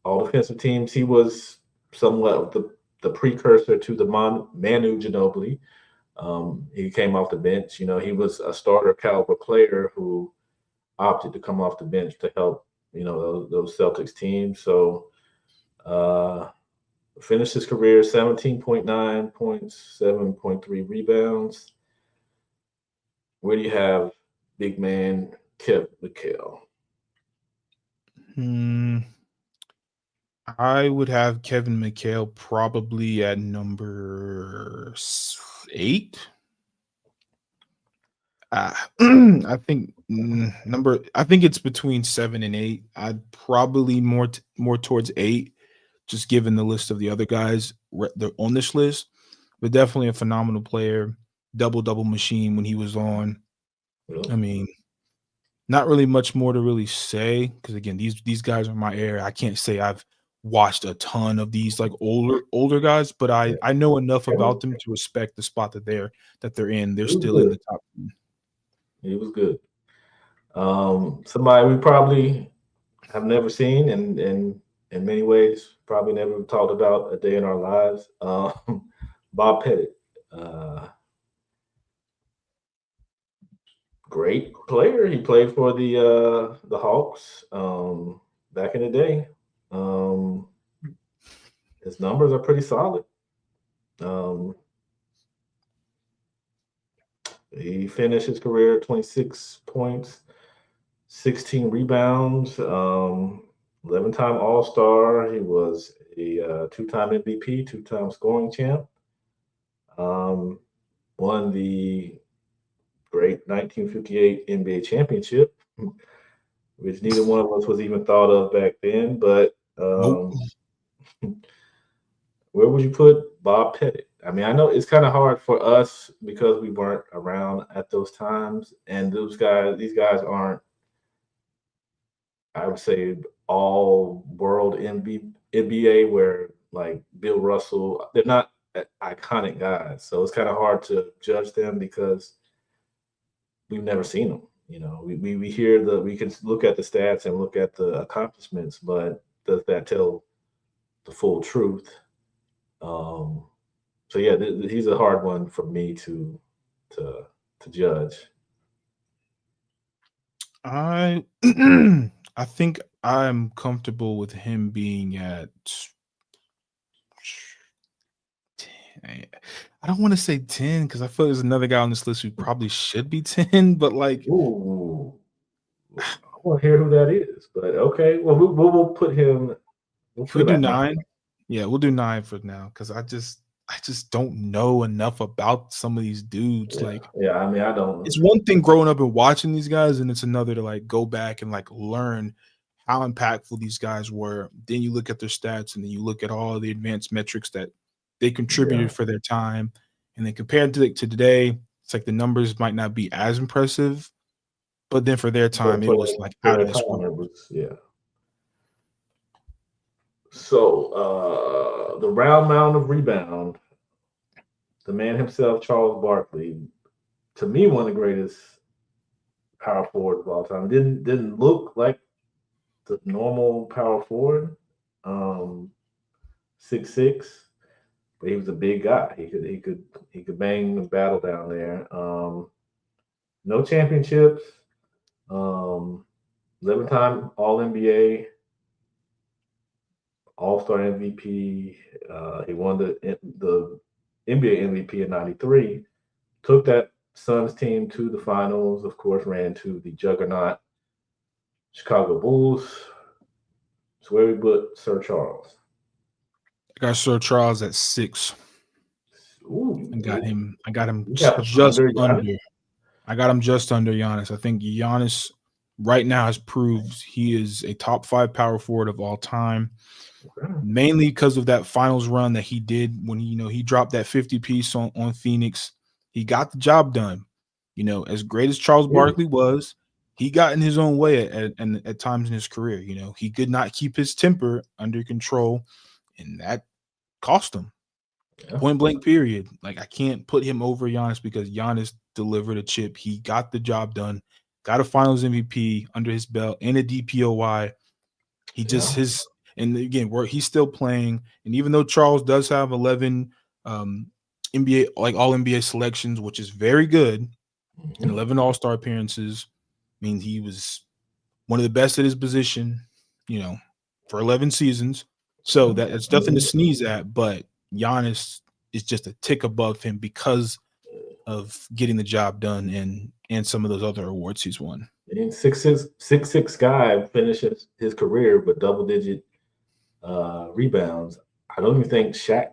All Defensive teams. He was somewhat the precursor to the Manu Ginobili. He came off the bench. He was a starter caliber player who opted to come off the bench to help, those Celtics teams. So finished his career 17.9 points, 7.3 rebounds. Where do you have big man Kev McHale? Hmm. I would have Kevin McHale probably at number 8. I think I think it's between 7 and 8. I'd probably more towards 8, just given the list of the other guys they're on this list. But definitely a phenomenal player, double machine when he was on. I mean, not really much more to really say because again, these guys are my era. I can't say I've watched a ton of these like older guys, but I know enough Kevin, about them to respect the spot that they're in. They're he was still in good. the top 10. He was good. Somebody we probably have never seen, and in many ways probably never talked about a day in our lives. Bob Pettit, uh, great player. He played for the Hawks back in the day. Um, his numbers are pretty solid. Um, he finished his career 26 points, 16 rebounds, 11-time All Star. He was a 2-time MVP, 2-time scoring champ. Um, won the great 1958 NBA championship, which neither one of us was even thought of back then. But Nope. where would you put Bob Pettit? I mean, I know it's kind of hard for us because we weren't around at those times, and these guys aren't, I would say, all world NBA where like Bill Russell, they're not iconic guys. So it's kind of hard to judge them because we've never seen them. We we can look at the stats and look at the accomplishments, but does that tell the full truth. So yeah, he's a hard one for me to judge. I I think I'm comfortable with him being at. I don't want to say 10 because I feel there's another guy on this list who probably should be 10, but like Ooh, I want to hear who that is. But okay, well we'll put him. We'll can we put him do at 9. 9? Yeah, we'll do 9 for now because I just don't know enough about some of these dudes. Yeah, Like yeah. I mean, I don't. it's one thing growing up and watching these guys, and it's another to like go back and like learn how impactful these guys were. Then you look at their stats, and then you look at all the advanced metrics that they Yeah, contributed for their time, and then compared to today, it's like the numbers might not be as impressive, but then for their time, but it was like for out their of this time, it world. was So the round mound of rebound, the man himself, Charles Barkley, to me one of the greatest power forwards of all time. Didn't look like the normal power forward. 6'6", but he was a big guy. He could bang the battle down there. No championships. 11-time All NBA, All-Star MVP. He won the NBA MVP in '93. Took that Suns team to the finals. Of course, ran to the juggernaut Chicago Bulls. So where we put Sir Charles? I got Sir Charles at 6. Ooh, I got him. I got him you got him just under Giannis? under. I got him just under Giannis. I think Giannis right now has proved he is a top 5 power forward of all time, Okay. mainly because of that finals run that he did when he dropped that 50 piece on Phoenix. He got the job done. As great as Charles Yeah. Barkley was, he got in his own way at times in his career. He could not keep his temper under control, and that cost him. Yeah. Point blank period. Like I can't put him over Giannis because Giannis delivered a chip. He got the job done, got a finals MVP under his belt and a DPOY. He just Yeah. and again, he's still playing. And even though Charles does have 11 NBA, like all NBA selections, which is very good, and 11 All-Star appearances, means he was one of the best at his position, for 11 seasons. So that's nothing to sneeze at, but Giannis is just a tick above him because of getting the job done and some of those other awards he's won. And 6'6" guy finishes his career with double-digit rebounds. I don't even think Shaq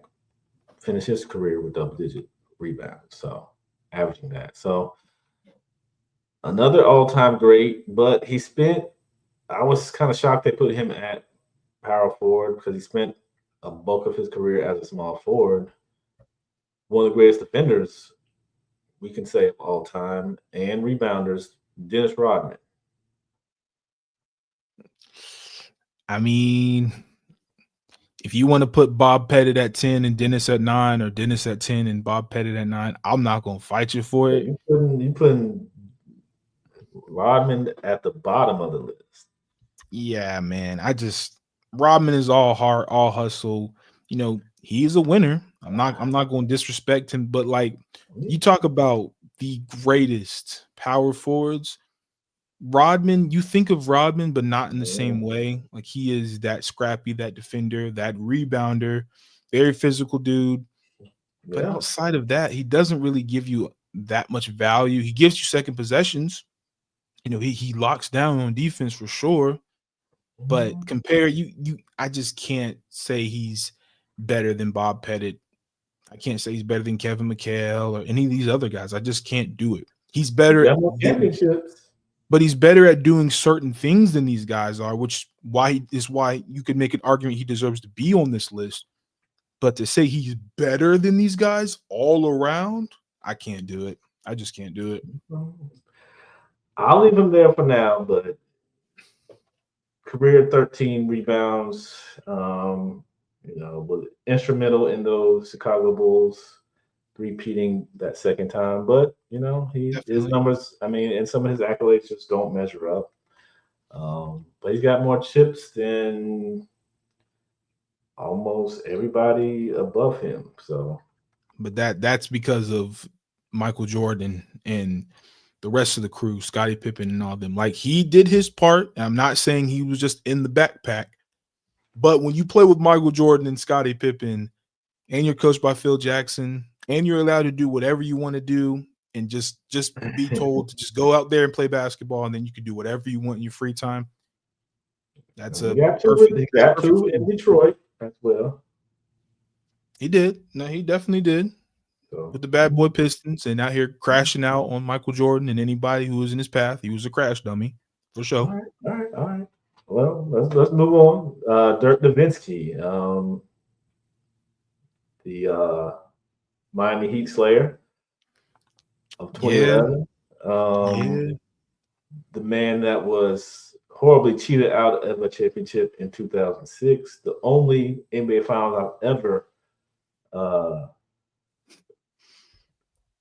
finished his career with double-digit rebounds, so averaging that. So another all-time great, but I was kind of shocked they put him at power forward because he spent a bulk of his career as a small forward. One of the greatest defenders we can say of all time and rebounders, Dennis Rodman. I mean, if you want to put Bob Pettit at 10 and Dennis at 9, or Dennis at 10 and Bob Pettit at 9, I'm not gonna fight you for it. You putting Rodman at the bottom of the list. Yeah, man. Rodman is all heart, all hustle. He's a winner. I'm not going to disrespect him, but like you talk about the greatest power forwards, Rodman, you think of Rodman, but not in the same way. Like he is that scrappy, that defender, that rebounder, very physical dude. But outside of that, he doesn't really give you that much value. He gives you second possessions. He locks down on defense for sure. But I just can't say he's better than Bob Pettit. I can't say he's better than Kevin McHale or any of these other guys. I just can't do it. He's better at championships, but he's better at doing certain things than these guys are, which why you could make an argument he deserves to be on this list. But to say he's better than these guys all around, I can't do it. I just can't do it. I'll leave him there for now, but career 13 rebounds, was instrumental in those Chicago Bulls repeating that second time. But his numbers, and some of his accolades just don't measure up. But he's got more chips than almost everybody above him. So, but that's because of Michael Jordan and the rest of the crew, Scottie Pippen and all them. Like, he did his part. I'm not saying he was just in the backpack, but when you play with Michael Jordan and Scottie Pippen, and you're coached by Phil Jackson, and you're allowed to do whatever you want to do, and just be told to just go out there and play basketball, and then you can do whatever you want in your free time. That's he a got two. perfect. He That's got perfect two for in him. Detroit as well. He did. No, he definitely did. So, With the bad boy Pistons, and out here crashing out on Michael Jordan and anybody who was in his path. He was a crash dummy for sure. all right. Well, let's move on. Dirk Nowitzki, the Miami Heat Slayer of Yeah, 2011. yeah. The man that was horribly cheated out of a championship in 2006. The only NBA Finals I've ever uh,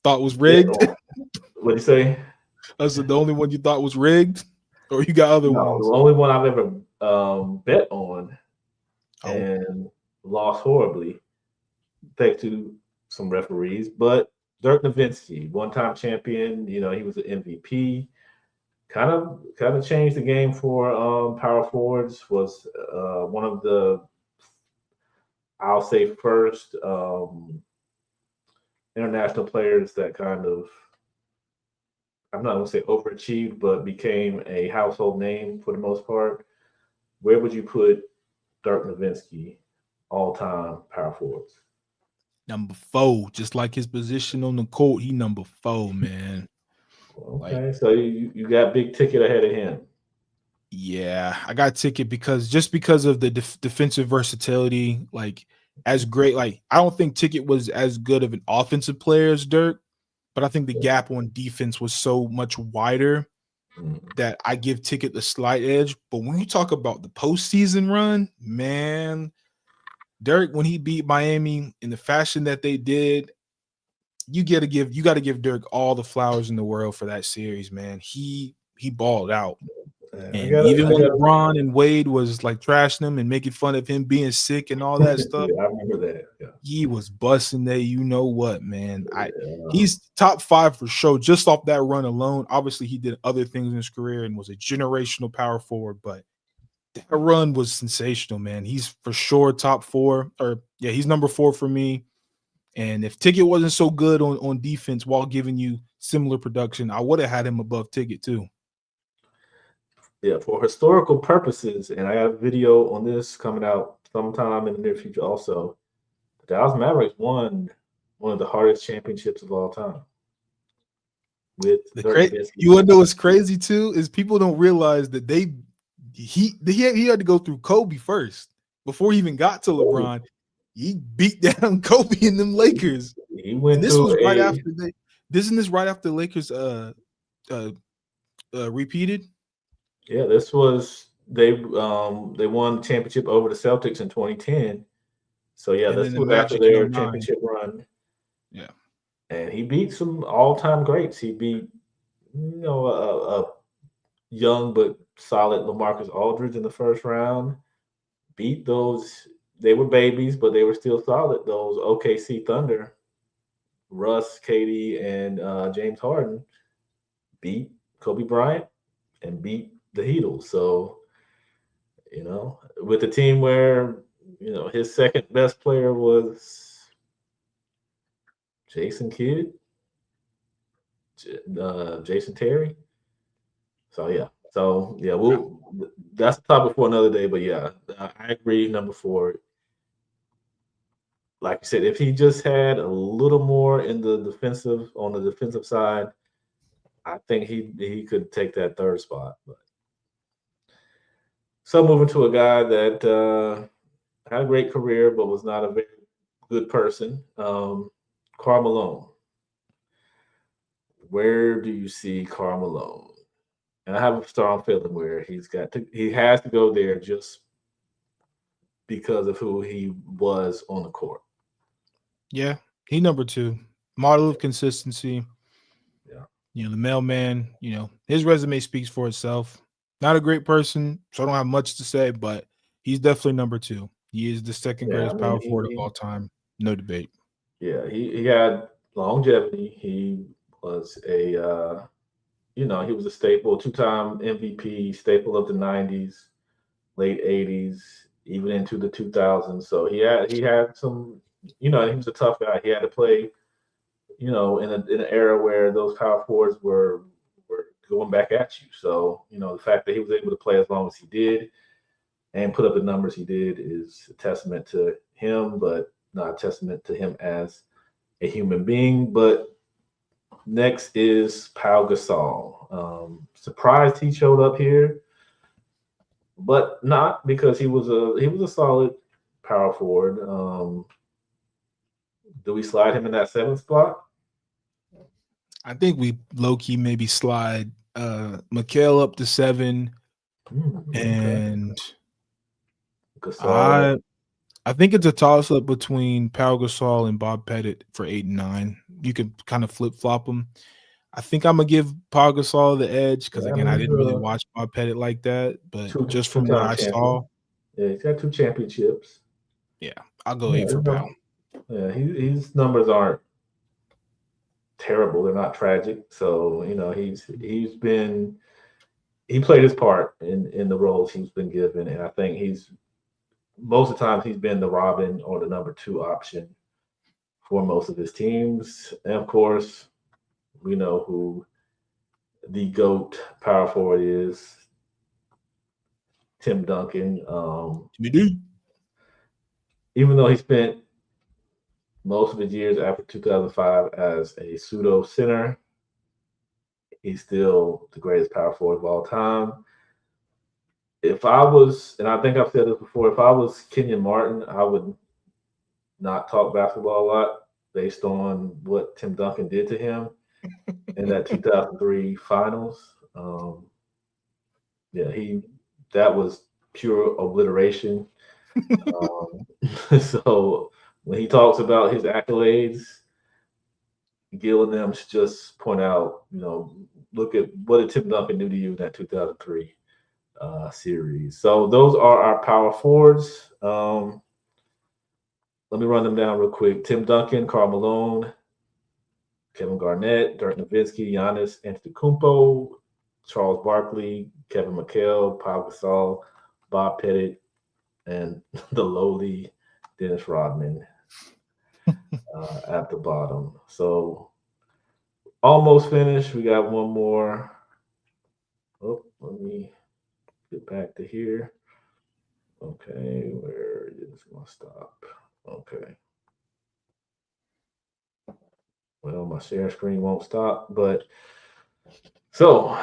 Thought was bet rigged. on. What do you say? That's the only one you thought was rigged, or you got other No, ones? the only one I've ever bet on Oh, and lost horribly, thanks to some referees. But Dirk Nowitzki, one-time champion. You know, he was an MVP. Kind of changed the game for power forwards. Was one of the, I'll say, first international players that kind of, I'm not going to say overachieved, but became a household name for the most part. Where would you put Dirk Nowitzki, all-time power forwards? number 4, just like his position on the court. He number 4, man. Like, Okay, so you got big ticket ahead of him. yeah, I got ticket because of the defensive versatility. Like, as great. Like, I don't think Ticket was as good of an offensive player as Dirk, but I think the gap on defense was so much wider that I give Ticket the slight edge. But when you talk about the postseason run, man, Dirk, when he beat Miami in the fashion that they did, you got to give Dirk all the flowers in the world for that series, man. He balled out. And even I when got LeBron and Wade was like trashing him and making fun of him being sick and all that stuff, yeah, I remember that. Yeah. he was busting that. You know what, man? Yeah. He's top 5 for sure, just off that run alone. Obviously, he did other things in his career and was a generational power forward, but that run was sensational, man. He's for sure top 4, or yeah, he's number 4 for me. And if Ticket wasn't so good on defense while giving you similar production, I would have had him above Ticket too. Yeah, for historical purposes, and I have a video on this coming out sometime in the near future also. The Dallas Mavericks won one of the hardest championships of all time with Dirk Nowitzki. You want to know what's crazy too is people don't realize that he had to go through Kobe first before he even got to LeBron. He beat down Kobe and them Lakers. He went And this through was right after isn't this right after the Lakers repeated? Yeah, this was they won the championship over the Celtics in 2010. So yeah, And then this the was after Magic in their 09. championship run. Yeah. And he beat some all-time greats. He beat, a young but solid LaMarcus Aldridge in the first round. Beat those, they were babies, but they were still solid. Those OKC Thunder, Russ, Katie, and James Harden beat Kobe Bryant and beat the Heatles. So, with a team where, his second best player was Jason Kidd, Jason Terry. So yeah, that's a topic for another day. But yeah, I agree. Number 4, like you said, if he just had a little more on the defensive side, I think he could take that third spot. But so moving to a guy that had a great career but was not a very good person, Karl Malone. Where do you see Karl Malone? And I have a strong feeling where he has to go there just because of who he was on the court. Yeah, he number 2. Model of consistency. Yeah. The mailman, his resume speaks for itself. Not a great person, so I don't have much to say, but he's definitely number 2. He is the second Yeah, I greatest mean, power forward of all time. No debate. he had longevity. He was he was a staple, two-time MVP, staple of the '90s, late '80s, even into the 2000s. So he had some, he was a tough guy. He had to play, in an era where those power forwards were going back at you. So, the fact that he was able to play as long as he did and put up the numbers he did is a testament to him, but not a testament to him as a human being. But next is Pau Gasol. Surprised he showed up here, but not because he was a solid power forward. Do we slide him in that seventh spot? I think we low key maybe slide Mikal up to 7, Okay. and Gasol. I think it's a toss up between Pau Gasol and Bob Pettit for 8 and 9. You can kind of flip flop them. I think I'm gonna give Pau Gasol the edge because Yeah, I again, mean, I he's didn't really watch Bob Pettit like that, but two just from what two-time I champion. saw, Yeah, he's got 2 championships. yeah, I'll go Yeah, 8 for Pau. his numbers aren't terrible. They're not tragic. So he played his part in the roles he's been given, and I think most of the time he's been the Robin or the number 2 option for most of his teams. And of course, we know who the GOAT power forward is, Tim Duncan. We do. Even though he spent most of his years after 2005 as a pseudo center, he's still the greatest power forward of all time. If I was, and I think I've said this before, if I was Kenyon Martin, I would not talk basketball a lot based on what Tim Duncan did to him in that 2003 finals. That was pure obliteration. So when he talks about his accolades, Gil and them should just point out, look at what did Tim Duncan do to you in that 2003 series. So those are our power forwards. Let me run them down real quick. Tim Duncan, Karl Malone, Kevin Garnett, Dirk Nowitzki, Giannis Antetokounmpo, Charles Barkley, Kevin McHale, Pau Gasol, Bob Pettit, and the lowly Dennis Rodman at the bottom. So almost finished. We got one more. Oh, let me get back to here. Okay, where is my stop? Okay. Well, my share screen won't stop, but so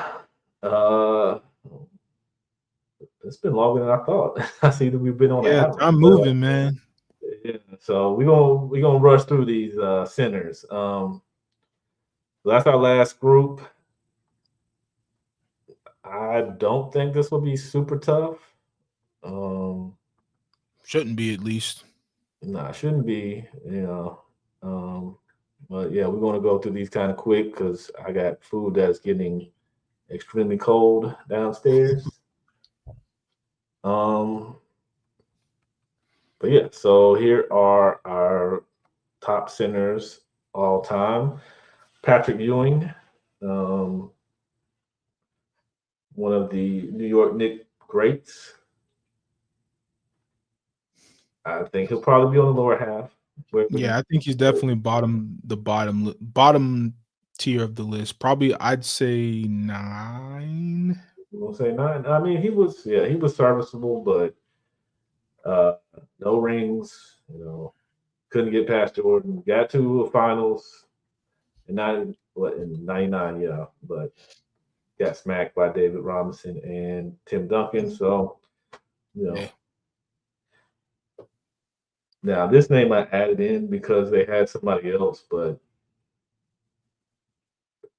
it's been longer than I thought. I see that we've been on an Yeah, hour. I'm moving, man. Yeah, so we're gonna rush through these centers. So that's our last group. I don't think this will be super tough. Shouldn't be, at least. No, it shouldn't be, but yeah, we're gonna go through these kind of quick because I got food that's getting extremely cold downstairs. But yeah, so here are our top centers all time. Patrick Ewing, one of the New York Knicks greats. I think he'll probably be on the lower half. Yeah, I think he's definitely the bottom tier of the list. Probably, I'd say 9. We'll say 9. I mean, he was serviceable, but no rings. Couldn't get past Jordan. Got to a finals, and in '99, yeah, but got smacked by David Robinson and Tim Duncan. So, Yeah. Now this name I added in because they had somebody else, but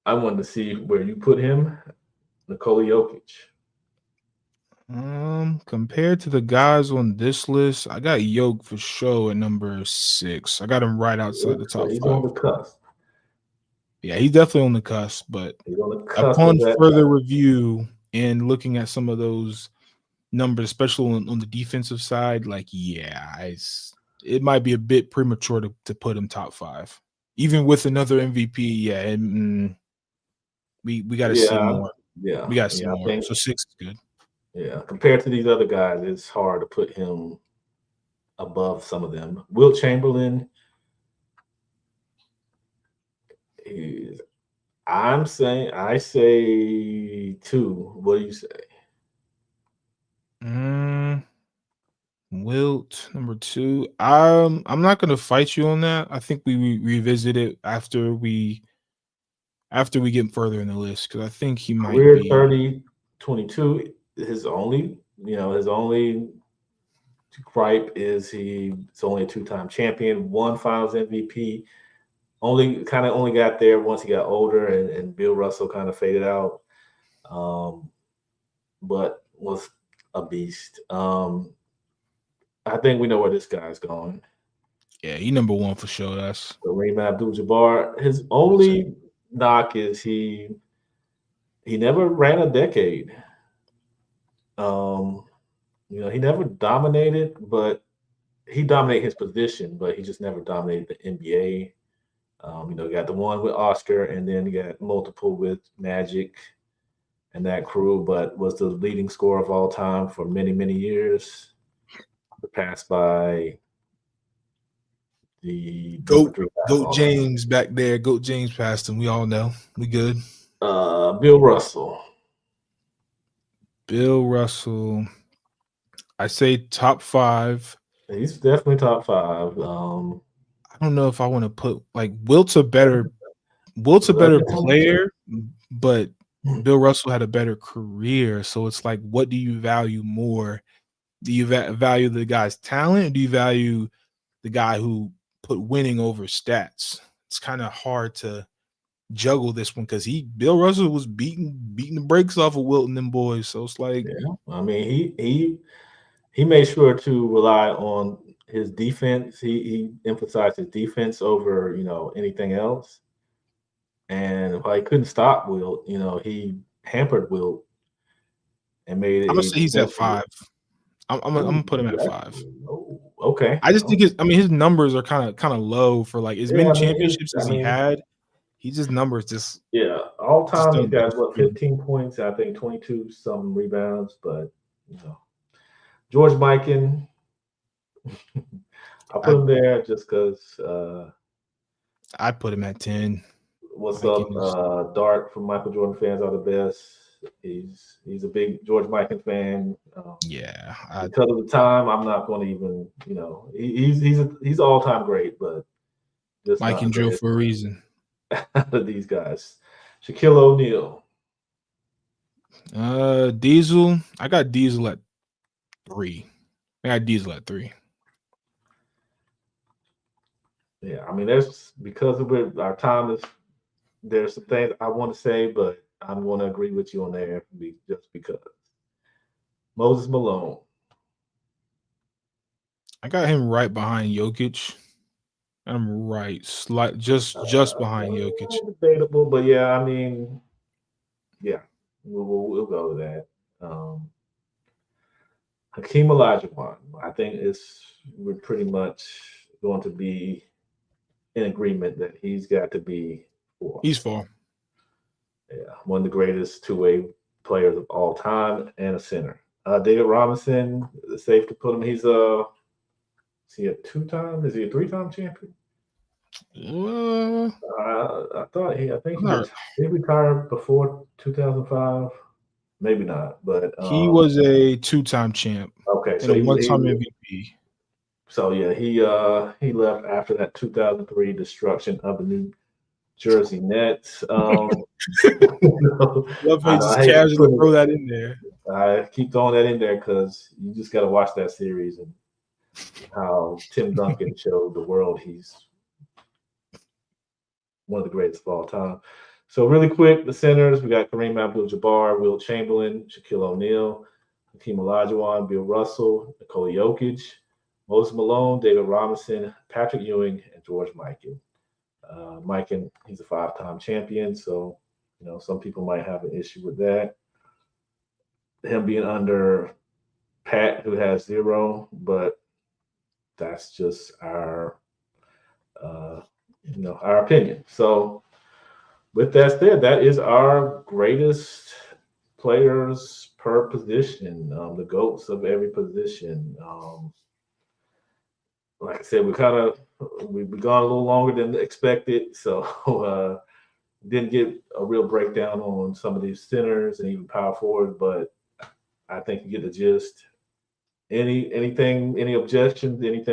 I wanted to see where you put him, Nikola Jokic. Compared to the guys on this list, I got Yoke for sure at number 6. I got him right outside the top 5. He's on the cusp. Yeah, he's definitely on the cusp, but He's on the cusp upon of that further review and looking at some of those numbers, especially on the defensive side, like it might be a bit premature to put him top 5, even with another MVP. Yeah, and we got to see Yeah, more. yeah, We got to see yeah. I more. think So 6 is good. yeah. Compared to these other guys, it's hard to put him above some of them. Wilt Chamberlain is. I say 2. What do you say? Wilt number 2. I'm not gonna fight you on that. I think we revisit it after we get further in the list because I think he might Career be 30, 22. His only gripe is he's only a 2-time champion, 1 Finals MVP. Only got there once he got older, and Bill Russell kind of faded out. But was a beast. I think we know where this guy's going. he number 1 for sure. That's Kareem Abdul-Jabbar. His only knock is he never ran a decade. He never dominated, but he dominated his position, but he just never dominated the NBA. You got the one with Oscar, and then you got multiple with Magic and that crew, but was the leading scorer of all time for many, many years. Passed by the number 3 guy of Goat all time. James back there. Goat James passed him. We all know. We good. Bill Russell. Bill Russell. I say top 5. He's definitely top 5. I don't know if I want to put like Wilt's a better player, but Bill Russell had a better career. So it's like, what do you value more? Do you value the guy's talent, or do you value the guy who put winning over stats? It's kind of hard to juggle this one because Bill Russell was beating the brakes off of Wilt and them boys. So it's like, I mean, he made sure to rely on his defense. He emphasized his defense over anything else. And while he couldn't stop Wilt, he hampered Wilt and made it. I'm gonna say he's at 5. I'm gonna put him at 5. Oh, okay. I just think his numbers are kind of low for like as many championships as he had. He just numbers just all time he's got don't 15 points. I think 22 some rebounds, but George Mikan, I put him there just because. I put him at 10. What's up, Dark from Michael Jordan fans are the best. He's a big George Mikan fan. Because of the time, I'm not going to even. He's all time great, but just Mike and Drill for a reason. These guys, Shaquille O'Neal. Diesel. I got Diesel at 3. Yeah, I mean, there's because of it, our time is. There's some things I want to say, but I'm going to agree with you on there just because. Moses Malone. I got him right behind Jokic. I'm right, just behind Jokic. Debatable, but yeah, I mean, yeah, we'll go with that. Hakeem Olajuwon. I think we're pretty much going to be in agreement that he's got to be 4. He's 4. Yeah, one of the greatest two-way players of all time and a center. David Robinson, safe to put him. Is he a 2-time? Is he a 3-time champion? I think he retired before 2005. Maybe not, but he was a 2-time champ. Okay, so he 1-time MVP. So yeah, he left after that 2003 destruction of the New Jersey Nets. Love how you just casually throw that in there. I keep throwing that in there because you just got to watch that series and how Tim Duncan showed the world he's one of the greatest of all time. So really quick, the centers, we got Kareem Abdul-Jabbar, Wilt Chamberlain, Shaquille O'Neal, Hakeem Olajuwon, Bill Russell, Nikola Jokic, Moses Malone, David Robinson, Patrick Ewing, and George Mikan. Mikan, he's a 5-time champion, so some people might have an issue with that. Him being under Pat, who has 0, but that's just our our opinion. So with that said, that is our greatest players per position, the goats of every position. Like I said, we've gone a little longer than expected, so didn't get a real breakdown on some of these centers and even power forwards, but I think you get the gist. Any objections? Any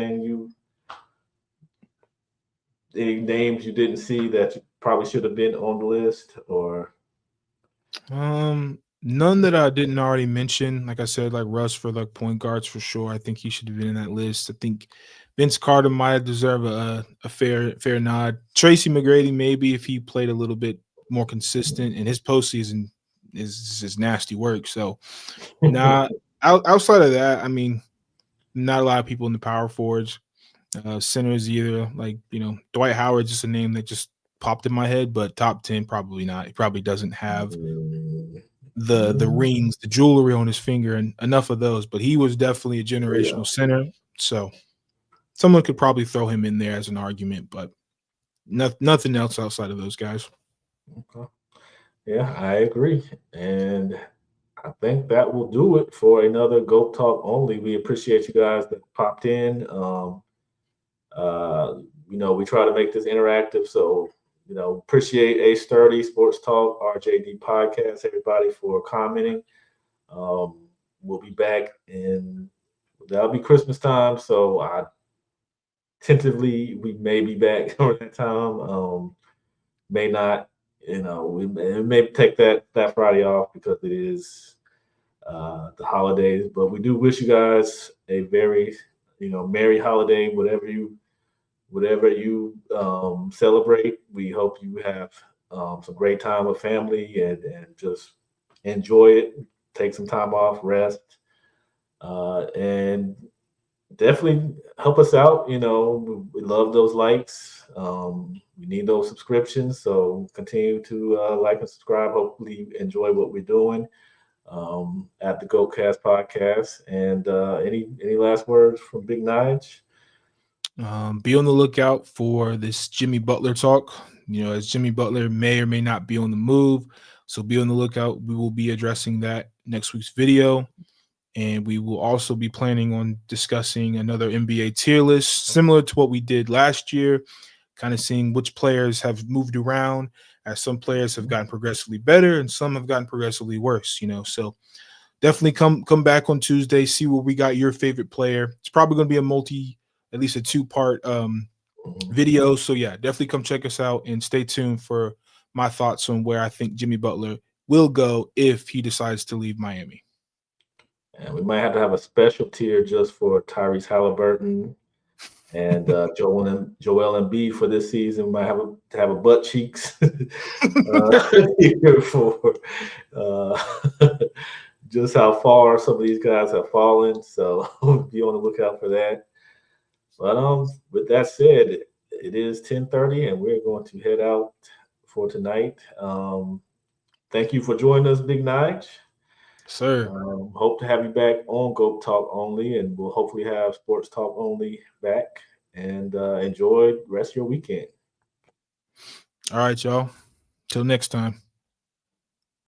names you didn't see that you probably should have been on the list, or None that I didn't already mention. Like I said, like Russ for like point guards for sure. I think he should have been in that list. I think Vince Carter might deserve a fair nod. Tracy McGrady maybe if he played a little bit more consistent, and his postseason is nasty work. So nah, outside of that, I mean, not a lot of people in the power forwards. Centers either, like Dwight Howard's just a name that just popped in my head, but top 10 probably not. He probably doesn't have the rings, the jewelry on his finger, and enough of those. But he was definitely a generational center, so someone could probably throw him in there as an argument, but nothing else outside of those guys. Okay. Yeah, I agree, and I think that will do it for another Goat Talk only. We appreciate you guys that popped in. We try to make this interactive, so appreciate A Sturdy Sports Talk, RJD Podcast, everybody for commenting. We'll be back that'll be Christmas time, so tentatively we may be back around that time. May not, we may take that Friday off because it is the holidays, but we do wish you guys a very merry holiday, whatever you celebrate. We hope you have some great time with family and just enjoy it. Take some time off, rest, and definitely help us out. We love those likes. We need those subscriptions, so continue to like and subscribe. Hopefully, you enjoy what we're doing at the GoatCast podcast. And any last words from Big Nige? Be on the lookout for this Jimmy Butler talk. As Jimmy Butler may or may not be on the move, so be on the lookout. We will be addressing that next week's video, and we will also be planning on discussing another NBA tier list similar to what we did last year, kind of seeing which players have moved around, as some players have gotten progressively better and some have gotten progressively worse. So definitely come back on Tuesday, see where we got your favorite player. It's probably going to be at least a 2-part video. So yeah, definitely come check us out and stay tuned for my thoughts on where I think Jimmy Butler will go if he decides to leave Miami. And we might have to have a special tier just for Tyrese Halliburton and Joel Embiid for this season. We might have to have a butt cheeks here for just how far some of these guys have fallen. So be on the lookout for that. But with that said, it is 10:30 and we're going to head out for tonight. Thank you for joining us, Big Nige. Sir. Hope to have you back on Goat Talk Only, and we'll hopefully have Sports Talk Only back. And enjoy the rest of your weekend. All right, y'all. Till next time.